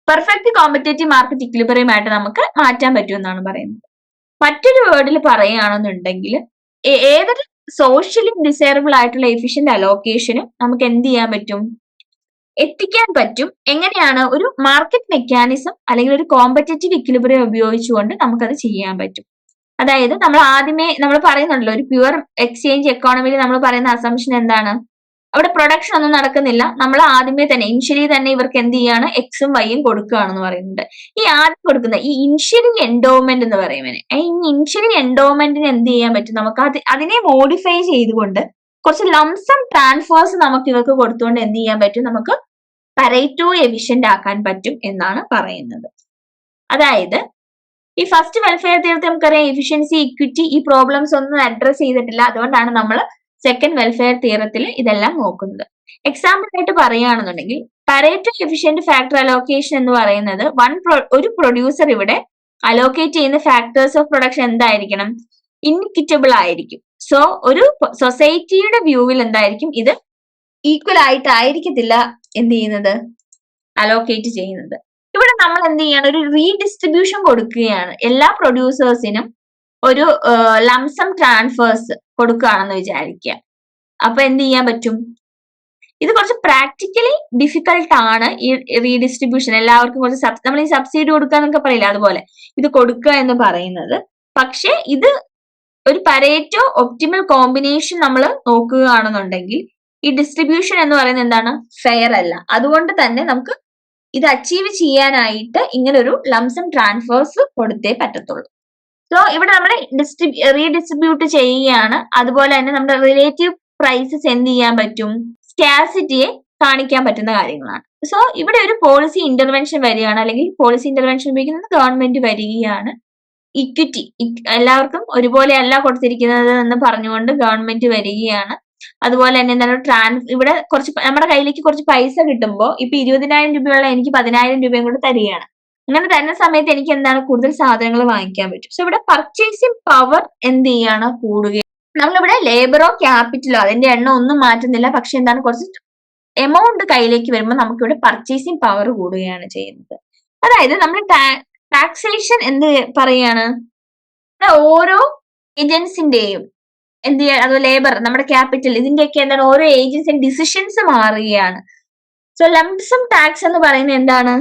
പെർഫെക്റ്റ് കോമ്പറ്റേറ്റീവ് മാർക്കറ്റ് ഇക്വിലിബ്രിയമായിട്ട് നമുക്ക് മാറ്റാൻ പറ്റുമെന്നാണ് പറയുന്നത്. മറ്റൊരു വേർഡിൽ പറയുകയാണെന്നുണ്ടെങ്കിൽ ഏതൊരു സോഷ്യലി ഡിസൈറബിൾ ആയിട്ടുള്ള എഫിഷ്യന്റ് അലോക്കേഷനും നമുക്ക് എന്ത് ചെയ്യാൻ പറ്റും? എത്തിക്കാൻ പറ്റും. എങ്ങനെയാണ്? ഒരു മാർക്കറ്റ് മെക്കാനിസം അല്ലെങ്കിൽ ഒരു കോമ്പറ്റേറ്റീവ് ഇക്വിലിബ്രിയം ഉപയോഗിച്ചുകൊണ്ട് നമുക്കത് ചെയ്യാൻ പറ്റും. അതായത് നമ്മൾ പറയുന്നുണ്ടല്ലോ, ഒരു പ്യുവർ എക്സ്ചേഞ്ച് എക്കോണമിയിൽ നമ്മൾ പറയുന്ന അസംഷൻ എന്താണ്? അവിടെ പ്രൊഡക്ഷൻ ഒന്നും നടക്കുന്നില്ല. നമ്മൾ ആദ്യമേ തന്നെ ഇനിഷ്യലി തന്നെ ഇവർക്ക് എന്ത് ചെയ്യാണ്? എക്സും വൈയും കൊടുക്കുകയാണെന്ന് പറയുന്നുണ്ട്. ഈ ആദ്യം കൊടുക്കുന്ന ഈ ഇനിഷ്യലി എൻഡോവ്മെന്റ് എന്ന് പറയുന്നത്, ഈ ഇനിഷ്യലി എൻഡോവ്മെന്റിന് എന്ത് ചെയ്യാൻ പറ്റും? നമുക്ക് അതിനെ മോഡിഫൈ ചെയ്തുകൊണ്ട് കുറച്ച് ലംസം ട്രാൻസ്ഫേഴ്സ് നമുക്ക് ഇവർക്ക് കൊടുത്തുകൊണ്ട് എന്ത് ചെയ്യാൻ പറ്റും, നമുക്ക് പരേറ്റോ എഫിഷ്യന്റ് ആക്കാൻ പറ്റും എന്നാണ് പറയുന്നത്. അതായത് ഈ ഫസ്റ്റ് വെൽഫെയർ തിയറത്തിൽ നമുക്കറിയാം എഫിഷ്യൻസി, ഇക്വിറ്റി ഈ പ്രോബ്ലംസ് ഒന്നും അഡ്രസ് ചെയ്തിട്ടില്ല. അതുകൊണ്ടാണ് നമ്മൾ സെക്കൻഡ് വെൽഫെയർ തിയറത്തിൽ ഇതെല്ലാം നോക്കുന്നത്. എക്സാമ്പിൾ ആയിട്ട് പറയുകയാണെന്നുണ്ടെങ്കിൽ പരേറ്റോ എഫിഷ്യന്റ് ഫാക്ടർ അലോക്കേഷൻ എന്ന് പറയുന്നത് ഒരു പ്രൊഡ്യൂസർ ഇവിടെ അലോക്കേറ്റ് ചെയ്യുന്ന ഫാക്ടേഴ്സ് ഓഫ് പ്രൊഡക്ഷൻ എന്തായിരിക്കണം, ഇൻഇക്വിറ്റബിൾ ആയിരിക്കും. സോ ഒരു സൊസൈറ്റിയുടെ വ്യൂവിൽ എന്തായിരിക്കും, ഇത് ഈക്വൽ ആയിട്ടായിരിക്കത്തില്ല എന്ത് ചെയ്യുന്നത്, അലോക്കേറ്റ് ചെയ്യുന്നത്. ഇവിടെ നമ്മൾ എന്ത് ചെയ്യാണ്, ഒരു റീഡിസ്ട്രിബ്യൂഷൻ കൊടുക്കുകയാണ്. എല്ലാ പ്രൊഡ്യൂസേഴ്സിനും ഒരു ലംസം ട്രാൻസ്ഫേഴ്സ് കൊടുക്കുകയാണെന്ന് വിചാരിക്കുക. അപ്പൊ എന്ത് ചെയ്യാൻ പറ്റും, ഇത് കുറച്ച് പ്രാക്ടിക്കലി ഡിഫിക്കൽട്ട് ആണ് ഈ റീഡിസ്ട്രിബ്യൂഷൻ. എല്ലാവർക്കും കുറച്ച് നമ്മൾ ഈ സബ്സിഡി കൊടുക്കുക എന്നൊക്കെ പറയില്ല, അതുപോലെ ഇത് കൊടുക്കുക എന്ന് പറയുന്നത്. പക്ഷെ ഇത് ഒരു പരേറ്റോ ഒപ്റ്റിമൽ കോമ്പിനേഷൻ നമ്മൾ നോക്കുകയാണെന്നുണ്ടെങ്കിൽ ഈ ഡിസ്ട്രിബ്യൂഷൻ എന്ന് പറയുന്നത് എന്താണ്, ഫെയർ അല്ല. അതുകൊണ്ട് തന്നെ നമുക്ക് ഇത് അച്ചീവ് ചെയ്യാനായിട്ട് ഇങ്ങനെ ഒരു ലംസം ട്രാൻസ്ഫേഴ്സ് കൊടുത്തേ പറ്റത്തുള്ളൂ. സോ ഇവിടെ നമ്മൾ റീഡിസ്ട്രിബ്യൂട്ട് ചെയ്യുകയാണ്. അതുപോലെ തന്നെ നമ്മുടെ റിലേറ്റീവ് പ്രൈസസ് എന്ത് ചെയ്യാൻ പറ്റും, സ്കാസിറ്റിയെ കാണിക്കാൻ പറ്റുന്ന കാര്യങ്ങളാണ്. സോ ഇവിടെ ഒരു പോളിസി ഇന്റർവെൻഷൻ വരികയാണ്, അല്ലെങ്കിൽ പോളിസി ഇന്റർവെൻഷൻ ഉപയോഗിക്കുന്നത് ഗവൺമെന്റ് വരികയാണ്. ഇക്വിറ്റി എല്ലാവർക്കും ഒരുപോലെ അല്ല കൊടുത്തിരിക്കുന്നത് എന്ന് പറഞ്ഞുകൊണ്ട് ഗവൺമെന്റ് വരികയാണ്. അതുപോലെ തന്നെ എന്താണ് ഇവിടെ കുറച്ച് നമ്മുടെ കയ്യിലേക്ക് കുറച്ച് പൈസ കിട്ടുമ്പോൾ ഇപ്പൊ 20,000 രൂപയുള്ള എനിക്ക് 10,000 രൂപയും കൂടെ തരികയാണ്. അങ്ങനെ തരുന്ന സമയത്ത് എനിക്ക് എന്താണ്, കൂടുതൽ സാധനങ്ങൾ വാങ്ങിക്കാൻ പറ്റും. സോ ഇവിടെ പർച്ചേസിങ് പവർ എന്ത് ചെയ്യാണ്, കൂടുകയാണ്. നമ്മളിവിടെ ലേബറോ ക്യാപിറ്റലോ അതിന്റെ എണ്ണം ഒന്നും മാറ്റുന്നില്ല. പക്ഷെ എന്താണ്, കുറച്ച് എമൗണ്ട് കയ്യിലേക്ക് വരുമ്പോൾ നമുക്കിവിടെ പർച്ചേസിങ് പവർ കൂടുകയാണ് ചെയ്യുന്നത്. അതായത് നമ്മൾ ടാക്സേഷൻ എന്ത് പറയാണ്, ഓരോ ഏജൻസിന്റെയും എന്ത് ചെയ്യാൻ, അത് ലേബർ, നമ്മുടെ ക്യാപിറ്റൽ, ഇതിന്റെയൊക്കെ എന്താണ് ഓരോ ഏജൻസിന്റെ ഡിസിഷൻസ് മാറുകയാണ്. സോ ലംസം ടാക്സ് എന്ന് പറയുന്നത് എന്താണ്,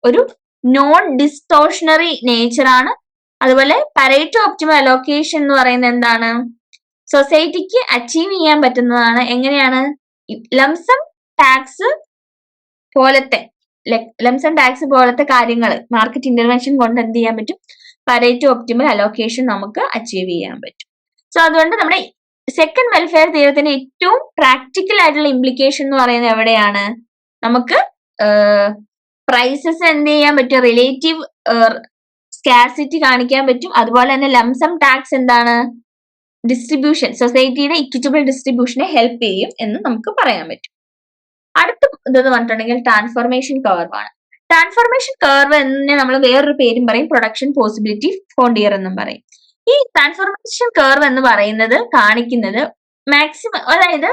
ഒരു നോൺ ഡിസ്റ്റോഷണറി നേച്ചർ ആണ്. അതുപോലെ പരേറ്റോ ഒപ്റ്റിമൽ അലോക്കേഷൻ എന്ന് പറയുന്നത് എന്താണ്, സൊസൈറ്റിക്ക് അച്ചീവ് ചെയ്യാൻ പറ്റുന്നതാണ്. എങ്ങനെയാണ്, ലംസം ടാക്സ് പോലത്തെ കാര്യങ്ങൾ മാർക്കറ്റ് ഇന്റർവെൻഷൻ കൊണ്ട് എന്ത് ചെയ്യാൻ പറ്റും, പരേറ്റോ ഒപ്റ്റിമൽ അലോക്കേഷൻ നമുക്ക് അച്ചീവ് ചെയ്യാൻ പറ്റും. സോ അതുകൊണ്ട് നമ്മുടെ സെക്കൻഡ് വെൽഫെയർ തിയറത്തിന്റെ ഏറ്റവും പ്രാക്ടിക്കൽ ആയിട്ടുള്ള ഇംപ്ലിക്കേഷൻ എന്ന് പറയുന്നത് എവിടെയാണ്, നമുക്ക് പ്രൈസസ് എന്ത് ചെയ്യാൻ പറ്റും, റിലേറ്റീവ് സ്കാർസിറ്റി കാണിക്കാൻ പറ്റും. അതുപോലെ തന്നെ ലംസം ടാക്സ് എന്താണ്, ഡിസ്ട്രിബ്യൂഷൻ, സൊസൈറ്റിയുടെ ഇക്വിറ്റബിൾ ഡിസ്ട്രിബ്യൂഷനെ ഹെൽപ്പ് ചെയ്യും എന്ന് നമുക്ക് പറയാൻ പറ്റും. അടുത്ത ഇതെന്ന് പറഞ്ഞിട്ടുണ്ടെങ്കിൽ ട്രാൻസ്ഫോർമേഷൻ കർവ് ആണ്. ട്രാൻസ്ഫോർമേഷൻ കർവ് എന്ന് നമ്മൾ വേറൊരു പേരും പറയും, പ്രൊഡക്ഷൻ പോസിബിലിറ്റി ഫോണ്ടിയർ എന്നും പറയും. ഈ ട്രാൻസ്ഫോർമേഷൻ കർവ് എന്ന് പറയുന്നത് കാണിക്കുന്നത് മാക്സിമം, അതായത്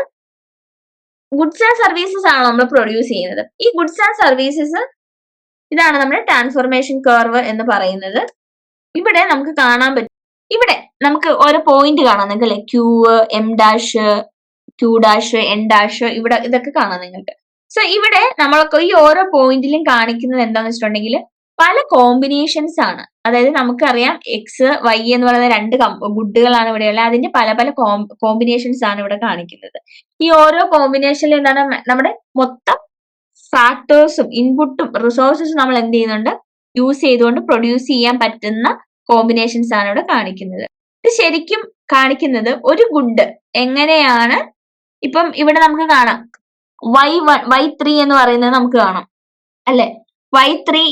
ഗുഡ്സ് ആൻഡ് സർവീസസ് ആണ് നമ്മൾ പ്രൊഡ്യൂസ് ചെയ്യുന്നത്. ഈ ഗുഡ്സ് ആൻഡ് സർവീസസ് ഇതാണ് നമ്മുടെ ട്രാൻസ്ഫോർമേഷൻ കർവ് എന്ന് പറയുന്നത്. ഇവിടെ നമുക്ക് കാണാൻ പറ്റും, ഇവിടെ നമുക്ക് ഓരോ പോയിന്റ് കാണാം നിങ്ങൾക്ക് അല്ലെ, Q, M dash, Q dash, N dash, ഇവിടെ ഇതൊക്കെ കാണാം നിങ്ങൾക്ക്. സോ ഇവിടെ നമ്മളൊക്കെ ഈ ഓരോ പോയിന്റിലും കാണിക്കുന്നത് എന്താണെന്ന് വെച്ചിട്ടുണ്ടെങ്കിൽ പല കോമ്പിനേഷൻസ് ആണ്. അതായത് നമുക്കറിയാം എക്സ്, വൈ എന്ന് പറയുന്ന രണ്ട് ഗുഡുകളാണ് ഇവിടെയുള്ളത്. അതിന്റെ പല പല കോമ്പിനേഷൻസ് ആണ് ഇവിടെ കാണിക്കുന്നത്. ഈ ഓരോ കോമ്പിനേഷനിൽ എന്താണ്, നമ്മുടെ മൊത്തം ഫാക്ടേഴ്സും ഇൻപുട്ടും റിസോഴ്സസും നമ്മൾ എന്ത് ചെയ്യുന്നുണ്ട്, യൂസ് ചെയ്തുകൊണ്ട് പ്രൊഡ്യൂസ് ചെയ്യാൻ പറ്റുന്ന കോമ്പിനേഷൻസ് ആണ് ഇവിടെ കാണിക്കുന്നത്. ഇത് ശരിക്കും കാണിക്കുന്നത് ഒരു ഗുഡ് എങ്ങനെയാണ്, ഇപ്പം ഇവിടെ നമുക്ക് കാണാം y3 എന്ന് പറയുന്നത് നമുക്ക് കാണാം അല്ലെ, y3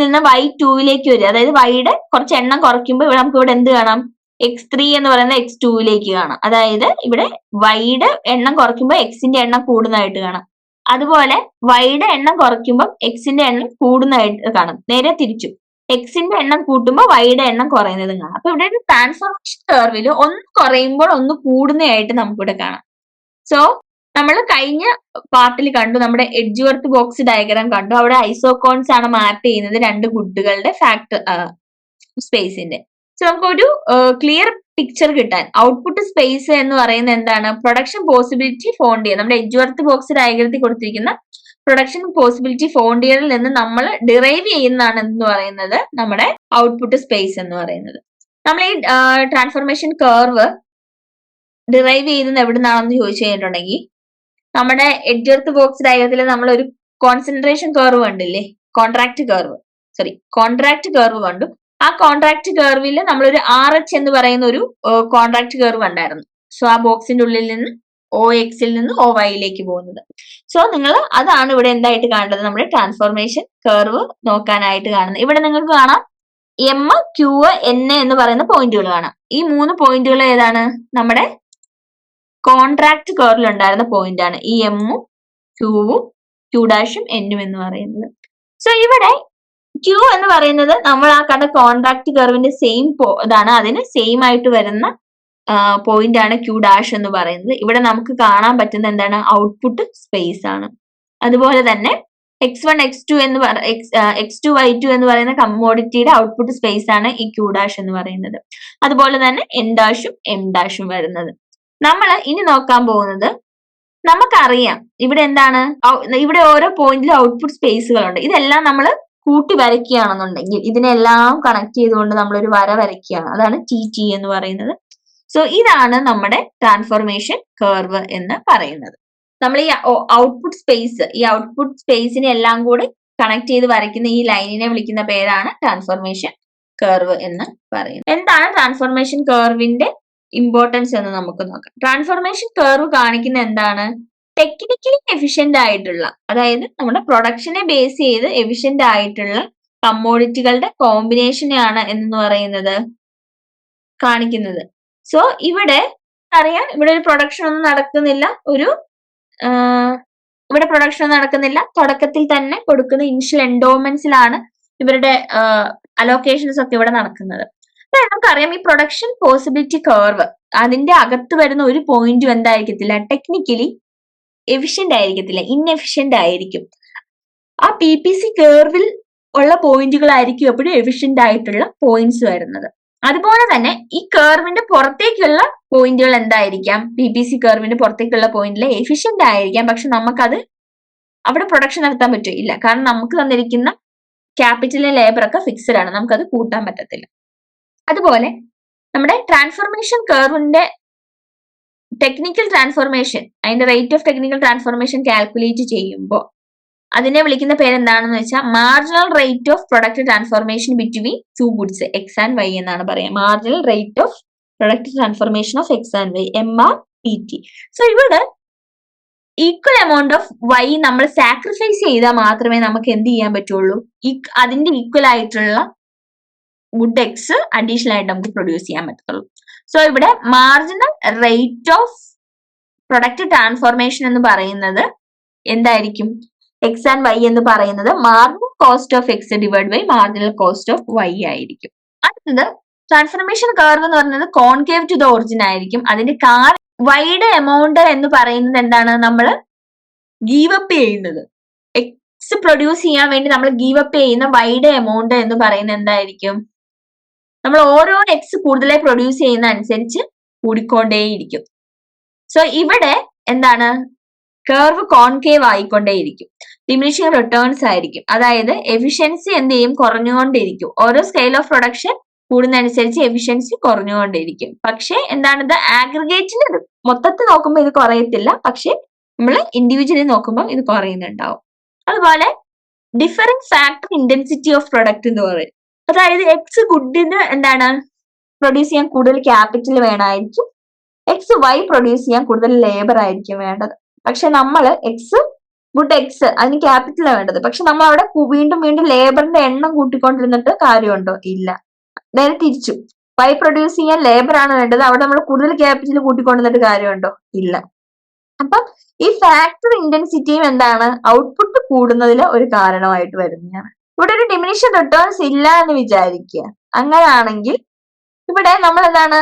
നിന്ന് y2ലേക്ക് വരിക. അതായത് വൈയുടെ കുറച്ച് എണ്ണം കുറയ്ക്കുമ്പോൾ ഇവിടെ നമുക്ക് ഇവിടെ എന്ത് കാണാം, x3 എന്ന് പറയുന്നത് x2ലേക്ക് കാണാം. അതായത് ഇവിടെ വൈയുടെ എണ്ണം കുറയ്ക്കുമ്പോൾ എക്സിന്റെ എണ്ണം കൂടുന്നതായിട്ട് കാണാം. അതുപോലെ വൈയുടെ എണ്ണം കുറയ്ക്കുമ്പോൾ എക്സിന്റെ എണ്ണം കൂടുന്നതായിട്ട് കാണാം. നേരെ തിരിച്ചു, എക്സിന്റെ എണ്ണം കൂട്ടുമ്പോൾ വൈയുടെ എണ്ണം കുറയുന്നതും കാണാം. അപ്പൊ ഇവിടെ ഒരു ട്രാൻസ്ഫോർമേഷൻ കർവിൽ ഒന്ന് കുറയുമ്പോൾ ഒന്ന് കൂടുന്നതായിട്ട് നമുക്കിവിടെ കാണാം. സോ നമ്മൾ കഴിഞ്ഞ പാർട്ടിൽ കണ്ടു, നമ്മുടെ എഡ്ജ്വർത്ത് ബോക്സ് ഡയഗ്രാം കണ്ടു. അവിടെ ഐസോകോൺസ് ആണ് മാപ്പ് ചെയ്യുന്നത് രണ്ട് ഗുഡുകളുടെ ഫാക്ടർ സ്പേസിന്റെ. സോ നമുക്കൊരു ക്ലിയർ പിക്ചർ കിട്ടാൻ ഔട്ട്പുട്ട് സ്പേസ് എന്ന് പറയുന്നത് എന്താണ്, പ്രൊഡക്ഷൻ പോസിബിലിറ്റി ഫോണ്ടിയർ. നമ്മുടെ എഡ്ജ്വർത്ത് ബോക്സ് ഡയഗ്രത്തിൽ കൊടുത്തിരിക്കുന്ന പ്രൊഡക്ഷൻ പോസിബിലിറ്റി ഫോണ്ടിയറിൽ നിന്ന് നമ്മൾ ഡിറൈവ് ചെയ്യുന്നതാണ് എന്ന് പറയുന്നത് നമ്മുടെ ഔട്ട്പുട്ട് സ്പേസ് എന്ന് പറയുന്നത്. നമ്മൾ ഈ ട്രാൻസ്ഫോർമേഷൻ കർവ് ഡിറൈവ് ചെയ്യുന്നത് എവിടെ നിന്നാണെന്ന് ചോദിച്ചു കഴിഞ്ഞിട്ടുണ്ടെങ്കിൽ, നമ്മുടെ എഡ്ജ്വർത്ത് ബോക്സ് ഡയഗ്രത്തിൽ നമ്മൾ ഒരു കോൺസെൻട്രേഷൻ കർവ് കണ്ടില്ലേ, കോൺട്രാക്ട് കർവ് കണ്ടു. ആ കോൺട്രാക്ട് കർവിൽ നമ്മളൊരു RH എന്ന് പറയുന്ന ഒരു കോൺട്രാക്ട് കർവ് ഉണ്ടായിരുന്നു. സോ ആ ബോക്സിന്റെ ഉള്ളിൽ നിന്ന് OX-ൽ നിന്ന് OY-യിലേക്ക് പോകുന്നത്. സോ നിങ്ങൾ അതാണ് ഇവിടെ എന്തായിട്ട് കാണേണ്ടത്, നമ്മുടെ ട്രാൻസ്ഫോർമേഷൻ കർവ് നോക്കാനായിട്ട് കാണുന്നത്. ഇവിടെ നിങ്ങൾക്ക് കാണാം M, Q, N എന്ന് പറയുന്ന പോയിന്റുകൾ കാണാം. ഈ 3 പോയിന്റുകൾ ഏതാണ്, നമ്മുടെ കോൺട്രാക്ട് കർവിൽ ഉണ്ടായിരുന്ന പോയിന്റ് ആണ് ഈ M, Q, Q', N എന്ന് പറയുന്നത്. സോ ഇവിടെ Q എന്ന് പറയുന്നത് നമ്മൾ ആ കണ്ട കോൺട്രാക്ട് കർവിന്റെ സെയിം ഇതാണ്, അതിന് സെയിം ആയിട്ട് വരുന്ന പോയിന്റ് ആണ് Q' എന്ന് പറയുന്നത്. ഇവിടെ നമുക്ക് കാണാൻ പറ്റുന്ന എന്താണ്, ഔട്ട്പുട്ട് സ്പേസ് ആണ്. അതുപോലെ തന്നെ X1, X2 X2, Y2 എന്ന് പറയുന്ന കമ്മോഡിറ്റിയുടെ ഔട്ട്പുട്ട് സ്പേസ് ആണ് ഈ Q' എന്ന് പറയുന്നത്. അതുപോലെ തന്നെ N', M' വരുന്നത്. നമ്മൾ ഇനി നോക്കാൻ പോകുന്നത്, നമുക്കറിയാം ഇവിടെ എന്താണ്, ഇവിടെ ഓരോ പോയിന്റിലും ഔട്ട്പുട്ട് സ്പേസുകളുണ്ട്. ഇതെല്ലാം നമ്മൾ കൂട്ടി വരയ്ക്കുകയാണെന്നുണ്ടെങ്കിൽ ഇതിനെല്ലാം കണക്ട് ചെയ്തുകൊണ്ട് നമ്മളൊരു വര വരയ്ക്കുകയാണ്, അതാണ് TT എന്ന് പറയുന്നത്. സോ ഇതാണ് നമ്മുടെ ട്രാൻസ്ഫോർമേഷൻ കർവ് എന്ന് പറയുന്നത്. നമ്മൾ ഈ ഔട്ട്പുട്ട് സ്പേസിനെ എല്ലാം കൂടി കണക്ട് ചെയ്ത് വരയ്ക്കുന്ന ഈ ലൈനിനെ വിളിക്കുന്ന പേരാണ് ട്രാൻസ്ഫോർമേഷൻ കർവ് എന്ന് പറയുന്നത്. എന്താണ് ട്രാൻസ്ഫോർമേഷൻ കർവിന്റെ ഇമ്പോർട്ടൻസ് എന്ന് നമുക്ക് നോക്കാം. ട്രാൻസ്ഫോർമേഷൻ കർവ് കാണിക്കുന്ന എന്താണ്, ടെക്നിക്കലി എഫിഷ്യന്റ് ആയിട്ടുള്ള, അതായത് നമ്മുടെ പ്രൊഡക്ഷനെ ബേസ് ചെയ്ത് എഫിഷ്യന്റ് ആയിട്ടുള്ള കമ്മോഡിറ്റികളുടെ കോമ്പിനേഷനെയാണ് എന്ന് പറയുന്നത് കാണിക്കുന്നത്. സോ ഇവിടെ അറിയാം, ഇവിടെ ഒരു പ്രൊഡക്ഷൻ ഒന്നും നടക്കുന്നില്ല, ഇവിടെ പ്രൊഡക്ഷൻ ഒന്നും നടക്കുന്നില്ല. തുടക്കത്തിൽ തന്നെ കൊടുക്കുന്ന ഇനിഷ്യൽ എൻഡോമെന്റ്സിലാണ് ഇവരുടെ അലോക്കേഷൻസ് ഒക്കെ ഇവിടെ നടക്കുന്നത്. നമുക്കറിയാം ഈ പ്രൊഡക്ഷൻ പോസിബിലിറ്റി കർവ്, അതിന്റെ അകത്ത് വരുന്ന ഒരു പോയിന്റും എന്തായിരിക്കത്തില്ല, ടെക്നിക്കലി എഫിഷ്യന്റ് ആയിരിക്കത്തില്ല, ഇൻഎഫിഷ്യന്റ് ആയിരിക്കും. ആ PPC കർവിൽ ഉള്ള പോയിന്റുകളായിരിക്കും എപ്പോഴും എഫിഷ്യന്റ് ആയിട്ടുള്ള പോയിന്റ്സ് വരുന്നത്. അതുപോലെ തന്നെ ഈ കർവിന്റെ പുറത്തേക്കുള്ള പോയിന്റുകൾ എന്തായിരിക്കാം, PPC കർവിന്റെ പുറത്തേക്കുള്ള പോയിന്റിൽ എഫിഷ്യന്റ് ആയിരിക്കാം, പക്ഷെ നമുക്കത് അവിടെ പ്രൊഡക്ഷൻ നടത്താൻ പറ്റില്ല. കാരണം നമുക്ക് തന്നിരിക്കുന്ന ക്യാപിറ്റലും ലേബറൊക്കെ ഫിക്സഡ് ആണ്, നമുക്കത് കൂട്ടാൻ പറ്റത്തില്ല. അതുപോലെ നമ്മുടെ ട്രാൻസ്ഫോർമേഷൻ കർവിന്റെ ടെക്നിക്കൽ ട്രാൻസ്ഫോർമേഷൻ, അതിന്റെ rate of technical transformation calculate ചെയ്യുമ്പോൾ അതിനെ വിളിക്കുന്ന പേരെന്താണെന്ന് വെച്ചാൽ marginal rate of product transformation between 2 goods X and Y എന്നാണ് പറയുക. Marginal rate of product transformation of X and Y, MRPT. So ഇവിടെ ഈക്വൽ എമൗണ്ട് ഓഫ് Y നമ്മൾ സാക്രിഫൈസ് ചെയ്താൽ മാത്രമേ നമുക്ക് എന്ത് ചെയ്യാൻ പറ്റുള്ളൂ, അതിന്റെ ഈക്വൽ ആയിട്ടുള്ള ഗുഡ് X അഡീഷണൽ ആയിട്ട് നമുക്ക് പ്രൊഡ്യൂസ് ചെയ്യാൻ പറ്റത്തുള്ളൂ. സോ ഇവിടെ marginal rate of product transformation എന്ന് പറയുന്നത് എന്തായിരിക്കും, X and Y എന്ന് പറയുന്നത് marginal cost of X divide by marginal cost of Y ആയിരിക്കും. അടുത്തത് ട്രാൻസ്ഫോർമേഷൻ കർവ് എന്ന് പറയുന്നത് കോൺകേവ് ടു ദ ഒറിജിൻ ആയിരിക്കും. അതിന്റെ വൈയുടെ എമൗണ്ട് എന്ന് പറയുന്നത് എന്താണ്, നമ്മൾ ഗീവ് അപ്പ് ചെയ്യുന്നത്, X പ്രൊഡ്യൂസ് ചെയ്യാൻ വേണ്ടി നമ്മൾ ഗീവ് അപ്പ് ചെയ്യുന്ന വൈയുടെ എമൗണ്ട് എന്ന് പറയുന്നത് എന്തായിരിക്കും, നമ്മൾ ഓരോ X കൂടുതലായി പ്രൊഡ്യൂസ് ചെയ്യുന്ന അനുസരിച്ച് കൂടിക്കൊണ്ടേയിരിക്കും. സോ ഇവിടെ എന്താണ്, കർവ് കോൺകേവ് ആയിക്കൊണ്ടേയിരിക്കും, ഡിമിനിഷിംഗ് റിട്ടേൺസ് ആയിരിക്കും. അതായത് എഫിഷ്യൻസി എന്ത് ചെയ്യും, കുറഞ്ഞുകൊണ്ടിരിക്കും. ഓരോ സ്കെയിൽ ഓഫ് പ്രൊഡക്ഷൻ കൂടുന്നതനുസരിച്ച് എഫിഷ്യൻസി കുറഞ്ഞുകൊണ്ടിരിക്കും. പക്ഷെ എന്താണ്, ഇത് ആഗ്രിഗേറ്റിൽ മൊത്തത്തിൽ നോക്കുമ്പോൾ ഇത് കുറയത്തില്ല, പക്ഷെ നമ്മൾ ഇൻഡിവിജ്വലി നോക്കുമ്പോൾ ഇത് കുറയുന്നുണ്ടാവും. അതുപോലെ differing factor intensity of product എന്ന് പറയും. അതായത് X ഗുഡിന് എന്താണ് പ്രൊഡ്യൂസ് ചെയ്യാൻ കൂടുതൽ ക്യാപിറ്റൽ വേണമായിരിക്കും, Y പ്രൊഡ്യൂസ് ചെയ്യാൻ കൂടുതൽ ലേബർ ആയിരിക്കും വേണ്ടത്. പക്ഷെ നമ്മൾ ഗുഡ് X അതിന് ക്യാപിറ്റലാണ് വേണ്ടത്, പക്ഷെ നമ്മൾ അവിടെ വീണ്ടും ലേബറിന്റെ എണ്ണം കൂട്ടിക്കൊണ്ടിരുന്നിട്ട് കാര്യമുണ്ടോ, ഇല്ല. നേരെ തിരിച്ചു, Y പ്രൊഡ്യൂസ് ചെയ്യാൻ ലേബർ ആണ് വേണ്ടത്, അവിടെ നമ്മൾ കൂടുതൽ ക്യാപിറ്റൽ കൂട്ടിക്കൊണ്ടിരുന്നിട്ട് കാര്യമുണ്ടോ, ഇല്ല. അപ്പം ഈ ഫാക്ടർ ഇന്റൻസിറ്റിയും എന്താണ്, ഔട്ട്പുട്ട് കൂടുന്നതിൽ ഒരു കാരണമായിട്ട് വരുന്നതാണ്. ഇവിടെ ഒരു ഡിമിനിഷൻ റിട്ടേൺസ് ഇല്ല എന്ന് വിചാരിക്കുക. അങ്ങനെയാണെങ്കിൽ ഇവിടെ നമ്മൾ എന്താണ്,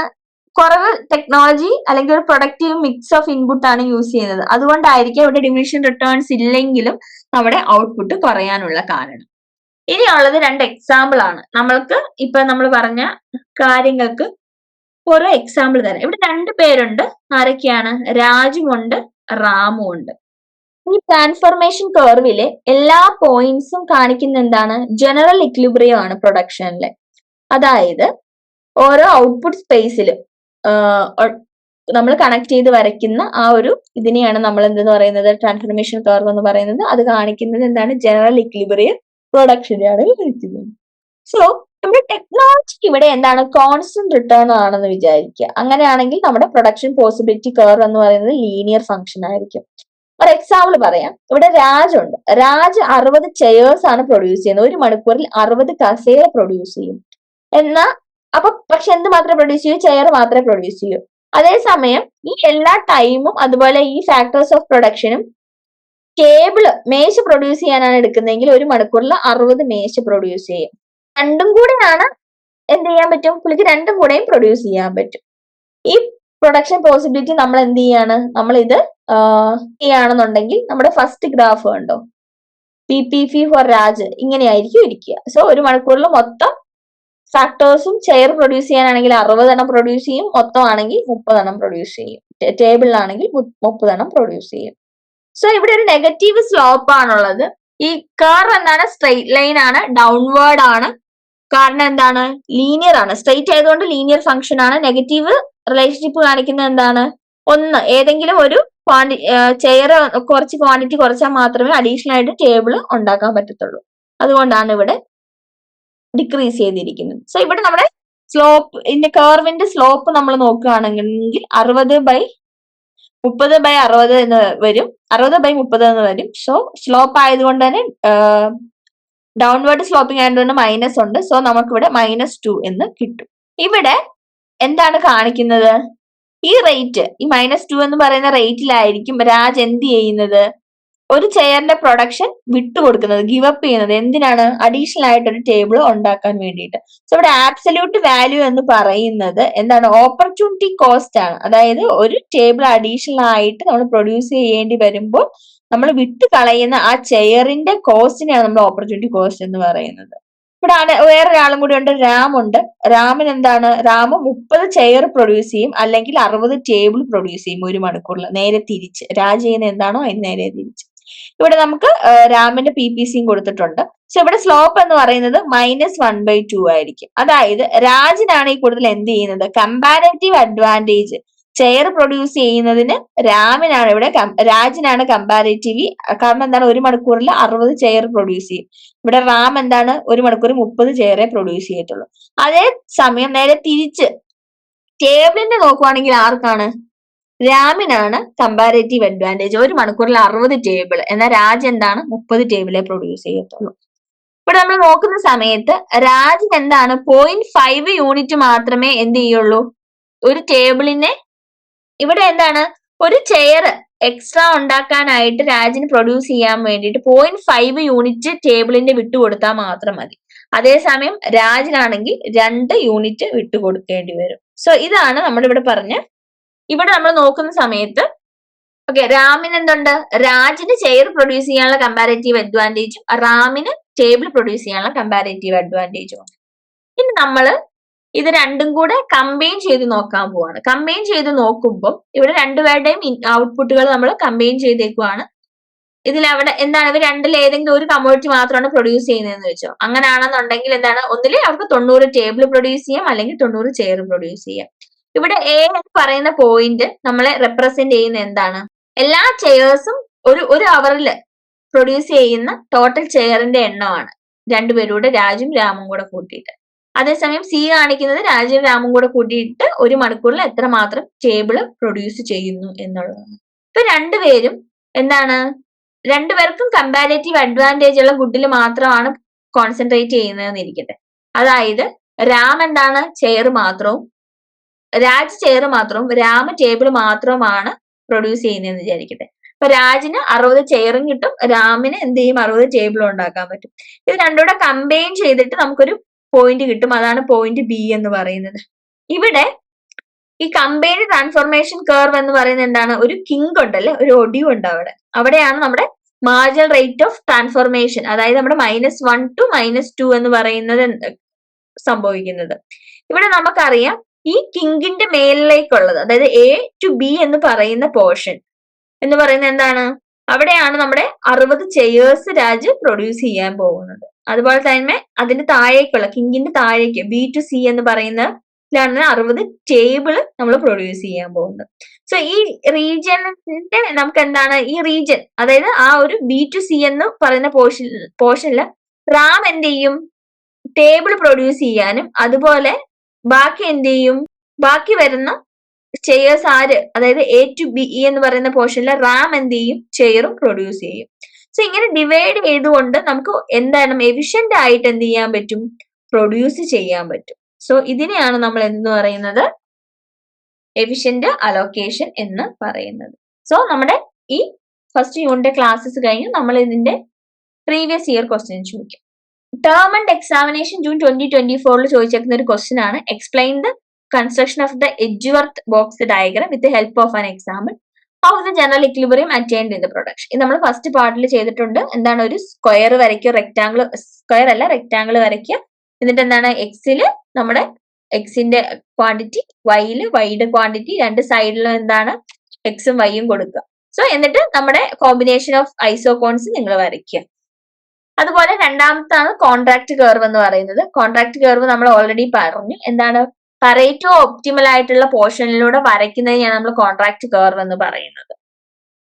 കുറവ് ടെക്നോളജി അല്ലെങ്കിൽ ഒരു പ്രൊഡക്റ്റീവ് മിക്സ് ഓഫ് ഇൻപുട്ട് ആണ് യൂസ് ചെയ്യുന്നത്. അതുകൊണ്ടായിരിക്കും ഇവിടെ ഡിമിനിഷൻ റിട്ടേൺസ് ഇല്ലെങ്കിലും നമ്മുടെ ഔട്ട്പുട്ട് കുറയാനുള്ള കാരണം. ഇനിയുള്ളത് 2 എക്സാമ്പിൾ ആണ്. നമ്മൾക്ക് ഇപ്പൊ നമ്മൾ പറഞ്ഞ കാര്യങ്ങൾക്ക് ഓരോ എക്സാമ്പിൾ തരാം. ഇവിടെ 2 പേരുണ്ട്. ആരൊക്കെയാണ്, രാജുമുണ്ട്, റാമുണ്ട്. ഈ ട്രാൻസ്ഫോർമേഷൻ കർവിലെ എല്ലാ പോയിന്റ്സും കാണിക്കുന്ന എന്താണ്, ജനറൽ ഇക്വിലിബ്രിയം ആണ് പ്രൊഡക്ഷനിലെ. അതായത് ഓരോ ഔട്ട്പുട്ട് സ്പേസിലും നമ്മൾ കണക്ട് ചെയ്ത് വരയ്ക്കുന്ന ആ ഒരു ഇതിനെയാണ് നമ്മൾ എന്തെന്ന് പറയുന്നത്, ട്രാൻസ്ഫോർമേഷൻ കർവ് എന്ന് പറയുന്നത്. അത് കാണിക്കുന്നത് എന്താണ്, ജനറൽ ഇക്വിലിബ്രിയം പ്രൊഡക്ഷനെയാണ് കാണിക്കുന്നത്. സോ നമ്മുടെ ടെക്നോളജിക്ക് ഇവിടെ എന്താണ് കോൺസ്റ്റന്റ് റിട്ടേൺ ആണെന്ന് വിചാരിക്കുക. അങ്ങനെയാണെങ്കിൽ നമ്മുടെ പ്രൊഡക്ഷൻ പോസിബിലിറ്റി കർവ് എന്ന് പറയുന്നത് ലീനിയർ ഫംഗ്ഷൻ ആയിരിക്കും. ഒരു എക്സാമ്പിൾ പറയാം. ഇവിടെ രാജ് ഉണ്ട്. രാജ് 60 ചെയേഴ്സ് ആണ് പ്രൊഡ്യൂസ് ചെയ്യുന്നത്. 1 മണിക്കൂറിൽ 60 കസേര പ്രൊഡ്യൂസ് ചെയ്യും. എന്നാ അപ്പൊ പക്ഷെ എന്ത് മാത്രമേ പ്രൊഡ്യൂസ് ചെയ്യൂ? ചെയർ മാത്രമേ പ്രൊഡ്യൂസ് ചെയ്യൂ. അതേസമയം ഈ എല്ലാ ടൈമും അതുപോലെ ഈ ഫാക്ടേഴ്സ് ഓഫ് പ്രൊഡക്ഷനും മേശ പ്രൊഡ്യൂസ് ചെയ്യാനാണ് എടുക്കുന്നതെങ്കിൽ 1 മണിക്കൂറിൽ 60 മേശ പ്രൊഡ്യൂസ് ചെയ്യും. രണ്ടും കൂടെയാണ് എന്ത് ചെയ്യാൻ പറ്റും? പുള്ളിക്ക് രണ്ടും കൂടെയും പ്രൊഡ്യൂസ് ചെയ്യാൻ പറ്റും. ഈ പ്രൊഡക്ഷൻ പോസിബിലിറ്റി നമ്മൾ എന്ത് ചെയ്യാണ്? നമ്മൾ ഇത് ചെയ്യുകയാണെന്നുണ്ടെങ്കിൽ നമ്മുടെ ഫസ്റ്റ് ഗ്രാഫ് കണ്ടോ, PPV ഫോർ രാജ് ഇങ്ങനെയായിരിക്കും ഇരിക്കുക. സോ 1 മണിക്കൂറിൽ മൊത്തം ഫാക്ടേഴ്സും ചെയർ പ്രൊഡ്യൂസ് ചെയ്യാനാണെങ്കിൽ 60 എണ്ണം പ്രൊഡ്യൂസ് ചെയ്യും, മൊത്തം ആണെങ്കിൽ 30 എണ്ണം പ്രൊഡ്യൂസ് ചെയ്യും, ടേബിളിലാണെങ്കിൽ 30 എണ്ണം പ്രൊഡ്യൂസ് ചെയ്യും. സോ ഇവിടെ ഒരു നെഗറ്റീവ് സ്ലോപ്പ് ആണുള്ളത്. ഈ കർവ് എന്താണ്? സ്ട്രെയിറ്റ് ലൈൻ ആണ്, ഡൗൺവേർഡ് ആണ്. കാരണം എന്താണ്? ലീനിയർ ആണ്. സ്ട്രെയിറ്റ് ആയതുകൊണ്ട് ലീനിയർ ഫംഗ്ഷൻ ആണ്. നെഗറ്റീവ് റിലേഷൻഷിപ്പ് കാണിക്കുന്നത് എന്താണ്? ഒന്ന് ഏതെങ്കിലും ഒരു ചെയർ കുറച്ച് ക്വാണ്ടിറ്റി കുറച്ചാൽ മാത്രമേ അഡീഷണൽ ആയിട്ട് ടേബിൾ ഉണ്ടാക്കാൻ പറ്റത്തുള്ളൂ. അതുകൊണ്ടാണ് ഇവിടെ ഡിക്രീസ് ചെയ്തിരിക്കുന്നത്. സോ ഇവിടെ നമ്മുടെ സ്ലോപ്പ് കർവിന്റെ സ്ലോപ്പ് നമ്മൾ നോക്കുകയാണെങ്കിൽ 60/30/60 എന്ന് വരും. 60/30 എന്ന് വരും. സോ സ്ലോപ്പ് ആയതുകൊണ്ട് തന്നെ ഡൗൺവേർഡ് സ്ലോപ്പിംഗ് ആയതുകൊണ്ട് മൈനസ് ഉണ്ട്. സോ നമുക്ക് ഇവിടെ -2 എന്ന് കിട്ടും. ഇവിടെ എന്താണ് കാണിക്കുന്നത്? ഈ റേറ്റ്, ഈ -2 എന്ന് പറയുന്ന റേറ്റിലായിരിക്കും രാജ് എന്ത് ചെയ്യുന്നത്? ഒരു ചെയറിന്റെ പ്രൊഡക്ഷൻ വിട്ടുകൊടുക്കുന്നത്, ഗിവ് അപ്പ് ചെയ്യുന്നത്. എന്തിനാണ്? അഡീഷണൽ ആയിട്ട് ഒരു ടേബിൾ ഉണ്ടാക്കാൻ വേണ്ടിയിട്ട്. സോ ഇവിടെ ആബ്സല്യൂട്ട് വാല്യൂ എന്ന് പറയുന്നത് എന്താണ്? ഓപ്പർച്യൂണിറ്റി കോസ്റ്റ് ആണ്. അതായത് ഒരു ടേബിൾ അഡീഷണൽ ആയിട്ട് നമ്മൾ പ്രൊഡ്യൂസ് ചെയ്യേണ്ടി വരുമ്പോൾ നമ്മൾ വിട്ട് കളയുന്ന ആ ചെയറിന്റെ കോസ്റ്റിനെയാണ് നമ്മൾ ഓപ്പർച്യൂണിറ്റി കോസ്റ്റ് എന്ന് പറയുന്നത്. ഇവിടെ വേറൊരാളും കൂടി ഉണ്ട്, രാം ഉണ്ട്. രാമിന് എന്താണ്? രാം 30 ചെയർ പ്രൊഡ്യൂസ് ചെയ്യും, അല്ലെങ്കിൽ 60 ടേബിൾ പ്രൊഡ്യൂസ് ചെയ്യും 1 മണിക്കൂറിൽ. നേരെ തിരിച്ച് രാജ് ചെയ്യുന്ന എന്താണോ അതിന് നേരെ തിരിച്ച്. ഇവിടെ നമുക്ക് രാമിന്റെ PPCയും കൊടുത്തിട്ടുണ്ട്. സോ ഇവിടെ സ്ലോപ്പ് എന്ന് പറയുന്നത് -1/2 ആയിരിക്കും. അതായത് രാജിനാണ് ഈ കൂടുതൽ എന്ത് ചെയ്യുന്നത്? കമ്പാരറ്റീവ് അഡ്വാൻറ്റേജ് ചെയർ പ്രൊഡ്യൂസ് ചെയ്യുന്നതിന് രാജിനാണ് കമ്പാരറ്റീവ്ലി. കാരണം എന്താണ്? 1 മണിക്കൂറിൽ 60 ചെയർ പ്രൊഡ്യൂസ് ചെയ്യും. ഇവിടെ റാം എന്താണ്? 1 മണിക്കൂർ 30 ചെയറെ പ്രൊഡ്യൂസ് ചെയ്യത്തുള്ളൂ. അതേ സമയം നേരെ തിരിച്ച് ടേബിളിന്റെ നോക്കുവാണെങ്കിൽ ആർക്കാണ്? രാമിനാണ് കമ്പാരറ്റീവ് അഡ്വാൻറ്റേജ്. 1 മണിക്കൂറിൽ 60 ടേബിൾ, എന്നാൽ രാജ് എന്താണ്? 30 ടേബിളെ പ്രൊഡ്യൂസ് ചെയ്യത്തുള്ളൂ. ഇവിടെ നമ്മൾ നോക്കുന്ന സമയത്ത് രാജിന് എന്താണ്? 0.5 യൂണിറ്റ് മാത്രമേ എന്ത് ചെയ്യുള്ളൂ? ഒരു ടേബിളിനെ ഇവിടെ എന്താണ്? ഒരു ചെയർ എക്സ്ട്രാ ഉണ്ടാക്കാനായിട്ട് രാജിന് പ്രൊഡ്യൂസ് ചെയ്യാൻ വേണ്ടിയിട്ട് 0.5 യൂണിറ്റ് ടേബിളിന്റെ വിട്ടുകൊടുത്താൽ മാത്രം മതി. അതേസമയം രാജിനാണെങ്കിൽ 2 യൂണിറ്റ് വിട്ടുകൊടുക്കേണ്ടി വരും. സോ ഇതാണ് നമ്മളിവിടെ പറഞ്ഞ. ഇവിടെ നമ്മൾ നോക്കുന്ന സമയത്ത് രാമിന് എന്തുണ്ട്? രാജിന് ചെയർ പ്രൊഡ്യൂസ് ചെയ്യാനുള്ള കമ്പാരറ്റീവ് അഡ്വാൻറ്റേജും റാമിന് ടേബിൾ പ്രൊഡ്യൂസ് ചെയ്യാനുള്ള കമ്പാരറ്റീവ് അഡ്വാൻറ്റേജും. ഇനി നമ്മള് ഇത് രണ്ടും കൂടെ കമ്പൈൻ ചെയ്ത് നോക്കാൻ പോവാണ്. കമ്പൈൻ ചെയ്ത് നോക്കുമ്പോൾ ഇവിടെ രണ്ടുപേരുടെയും ഔട്ട്പുട്ടുകൾ നമ്മൾ കമ്പൈൻ ചെയ്തേക്കുവാണ്. അവിടെ എന്താണ്? ഇവർ രണ്ടിൽ ഏതെങ്കിലും ഒരു കമ്മോഡിറ്റി മാത്രമാണ് പ്രൊഡ്യൂസ് ചെയ്യുന്നതെന്ന് വെച്ചോ. അങ്ങനെയാണെന്നുണ്ടെങ്കിൽ എന്താണ്? ഒന്നില് അവർക്ക് 90 ടേബിൾ പ്രൊഡ്യൂസ് ചെയ്യാം, അല്ലെങ്കിൽ 90 ചെയർ പ്രൊഡ്യൂസ് ചെയ്യാം. ഇവിടെ A എന്ന് പറയുന്ന പോയിന്റ് നമ്മളെ റെപ്രസെന്റ് ചെയ്യുന്ന എന്താണ്? എല്ലാ ചെയേഴ്സും ഒരു അവറിൽ പ്രൊഡ്യൂസ് ചെയ്യുന്ന ടോട്ടൽ ചെയറിന്റെ എണ്ണമാണ്. രണ്ടുപേരൂടെ രാജും രാമും കൂടെ കൂട്ടിയിട്ട്. അതേസമയം C കാണിക്കുന്നത് രാജുവും രാമും കൂടെ കൂട്ടിയിട്ട് 1 മണിക്കൂറിൽ എത്രമാത്രം ടേബിൾ പ്രൊഡ്യൂസ് ചെയ്യുന്നു എന്നുള്ളതാണ്. ഇപ്പൊ രണ്ടുപേരും എന്താണ്? രണ്ടുപേർക്കും കമ്പാരറ്റീവ് അഡ്വാൻറ്റേജ് ഉള്ള ഗുഡിൽ മാത്രമാണ് കോൺസെൻട്രേറ്റ് ചെയ്യുന്നതെന്ന് ഇരിക്കട്ടെ. അതായത് രാം എന്താണ്? ചെയർ മാത്രവും, രാജ് ചെയർ മാത്രവും, രാം ടേബിൾ മാത്രവുമാണ് പ്രൊഡ്യൂസ് ചെയ്യുന്നതെന്ന് വിചാരിക്കട്ടെ. അപ്പൊ രാജിന് 60 ചെയറും കിട്ടും, രാമിന് എന്ത് ചെയ്യും? 60 ടേബിളും ഉണ്ടാക്കാൻ പറ്റും. ഇത് രണ്ടുകൂടെ കമ്പൈൻ ചെയ്തിട്ട് നമുക്കൊരു പോയിന്റ് കിട്ടും. അതാണ് പോയിന്റ് B എന്ന് പറയുന്നത്. ഇവിടെ ഈ കമ്പൈൻഡ് ട്രാൻസ്ഫോർമേഷൻ കർവ് എന്ന് പറയുന്നത് എന്താണ്? ഒരു കിങ്ക് ഉണ്ടല്ലേ, ഒരു ഒടിവ് ഉണ്ട് അവിടെയാണ് നമ്മുടെ മാർജിനൽ റേറ്റ് ഓഫ് ട്രാൻസ്ഫോർമേഷൻ, അതായത് നമ്മുടെ -1 to -2 എന്ന് പറയുന്നത് സംഭവിക്കുന്നത്. ഇവിടെ നമുക്കറിയാം ഈ കിങ്കിന്റെ മേലിലേക്കുള്ളത്, അതായത് A to B എന്ന് പറയുന്ന പോർഷൻ എന്ന് പറയുന്നത് എന്താണ്? അവിടെയാണ് നമ്മുടെ 60 ചെയേഴ്സ് രാജ് പ്രൊഡ്യൂസ് ചെയ്യാൻ പോകുന്നത്. അതുപോലെ തന്നെ അതിന്റെ താഴേക്കുള്ള കിങ്കിന്റെ താഴേക്ക് B to C എന്ന് പറയുന്നതിലാണ് 60 ടേബിൾ നമ്മൾ പ്രൊഡ്യൂസ് ചെയ്യാൻ പോകുന്നത്. സോ ഈ റീജിയനിന്റെ നമുക്ക് എന്താണ്? ഈ റീജിയൻ, അതായത് ആ ഒരു B to C എന്ന് പറയുന്ന പോർഷനിൽ റാം എന്ത് ചെയ്യും? ടേബിൾ പ്രൊഡ്യൂസ് ചെയ്യാനും അതുപോലെ ബാക്കി എന്ത് ചെയ്യും, ബാക്കി വരുന്ന ചെയേഴ്സ് ആര്, അതായത് എ ടു ബി ഇ എന്ന് പറയുന്ന പോർഷനിലെ റാം എന്ത് ചെയ്യും, ചെയറും പ്രൊഡ്യൂസ് ചെയ്യും. സോ ഇങ്ങനെ ഡിവൈഡ് ചെയ്തുകൊണ്ട് നമുക്ക് എന്താണ് എഫിഷ്യന്റ് ആയിട്ട് എന്ത് ചെയ്യാൻ പറ്റും, പ്രൊഡ്യൂസ് ചെയ്യാൻ പറ്റും. സോ ഇതിനെയാണ് നമ്മൾ എന്ന് പറയുന്നത് എഫിഷ്യന്റ് അലോക്കേഷൻ എന്ന് പറയുന്നത്. സോ നമ്മുടെ ഈ ഫസ്റ്റ് യൂണിറ്റ് ക്ലാസ്സസ് കഴിഞ്ഞ് നമ്മൾ ഇതിന്റെ പ്രീവിയസ് ഇയർ ക്വസ്റ്റ്യൻ ചോദിക്കും. ടേം ആൻഡ് എക്സാമിനേഷൻ ജൂൺ 2024 ചോദിച്ചേക്കുന്ന ഒരു ക്വസ്റ്റ്യൻ ആണ്. Explain the construction of the Edgeworth box diagram with help of an example of the general equilibrium attained in the production. ഇത് നമ്മൾ first പാർട്ടിൽ ചെയ്തിട്ടുണ്ട്. എന്താണ്, ഒരു സ്ക്വയർ വരയ്ക്കുക, റെക്ടാംഗിൾ, സ്ക്വയർ അല്ല റെക്ടാംഗിൾ വരയ്ക്കുക. എന്നിട്ട് എന്താണ്, എക്സില് നമ്മുടെ എക്സിന്റെ ക്വാണ്ടിറ്റി, വൈയില് വൈയുടെ ക്വാണ്ടിറ്റി, രണ്ട് സൈഡിലും എന്താണ് എക്സും വൈയും കൊടുക്കുക. സോ എന്നിട്ട് നമ്മുടെ കോമ്പിനേഷൻ ഓഫ് ഐസോകോൺസ് നിങ്ങൾ വരയ്ക്കുക. അതുപോലെ രണ്ടാമത്താണ് കോൺട്രാക്ട് കർവ് എന്ന് പറയുന്നത്. കോൺട്രാക്ട് കർവ് നമ്മൾ ഓൾറെഡി പറഞ്ഞു. എന്താണ്, പരേറ്റോ ഒപ്റ്റിമൽ ആയിട്ടുള്ള പോർഷനിലൂടെ വരയ്ക്കുന്നതിനാണ് നമ്മൾ കോൺട്രാക്ട് കർവ് എന്ന് പറയുന്നത്.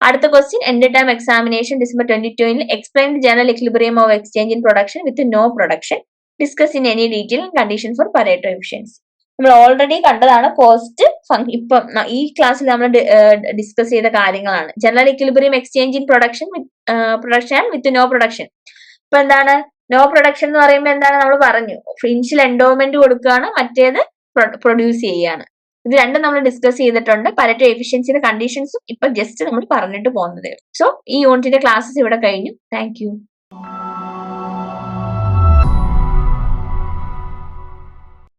അടുത്ത question, end time examination December 2022 explain the general equilibrium of exchange in production with no production, discuss in any detail condition for Pareto efficiency. നമ്മൾ already കണ്ടതാണ്. കോസ്റ്റ് ഇപ്പം ഈ ക്ലാസ്സിൽ നമ്മൾ ഡിസ്കസ് ചെയ്ത കാര്യങ്ങളാണ്. General equilibrium exchange in production with no production. ഇപ്പൊ എന്താണ് നോ പ്രൊഡക്ഷൻ എന്ന് പറയുമ്പോൾ എന്താണ്, നമ്മൾ പറഞ്ഞു ഇനിഷ്യൽ എൻഡോമെന്റ് കൊടുക്കുകയാണ്, മറ്റേത് പ്രൊഡ്യൂസ് ചെയ്യാണ്. ഇത് രണ്ടും നമ്മൾ ഡിസ്കസ് ചെയ്തിട്ടുണ്ട്. പരേറ്റോ എഫിഷ്യൻസിയുടെ കണ്ടീഷൻസും ഇപ്പൊ ജസ്റ്റ് നമ്മൾ പറഞ്ഞിട്ട് പോകുന്നതേ. സോ ഈ യൂണിറ്റിന്റെ ക്ലാസ്സസ് ഇവിടെ കഴിഞ്ഞു. Thank you.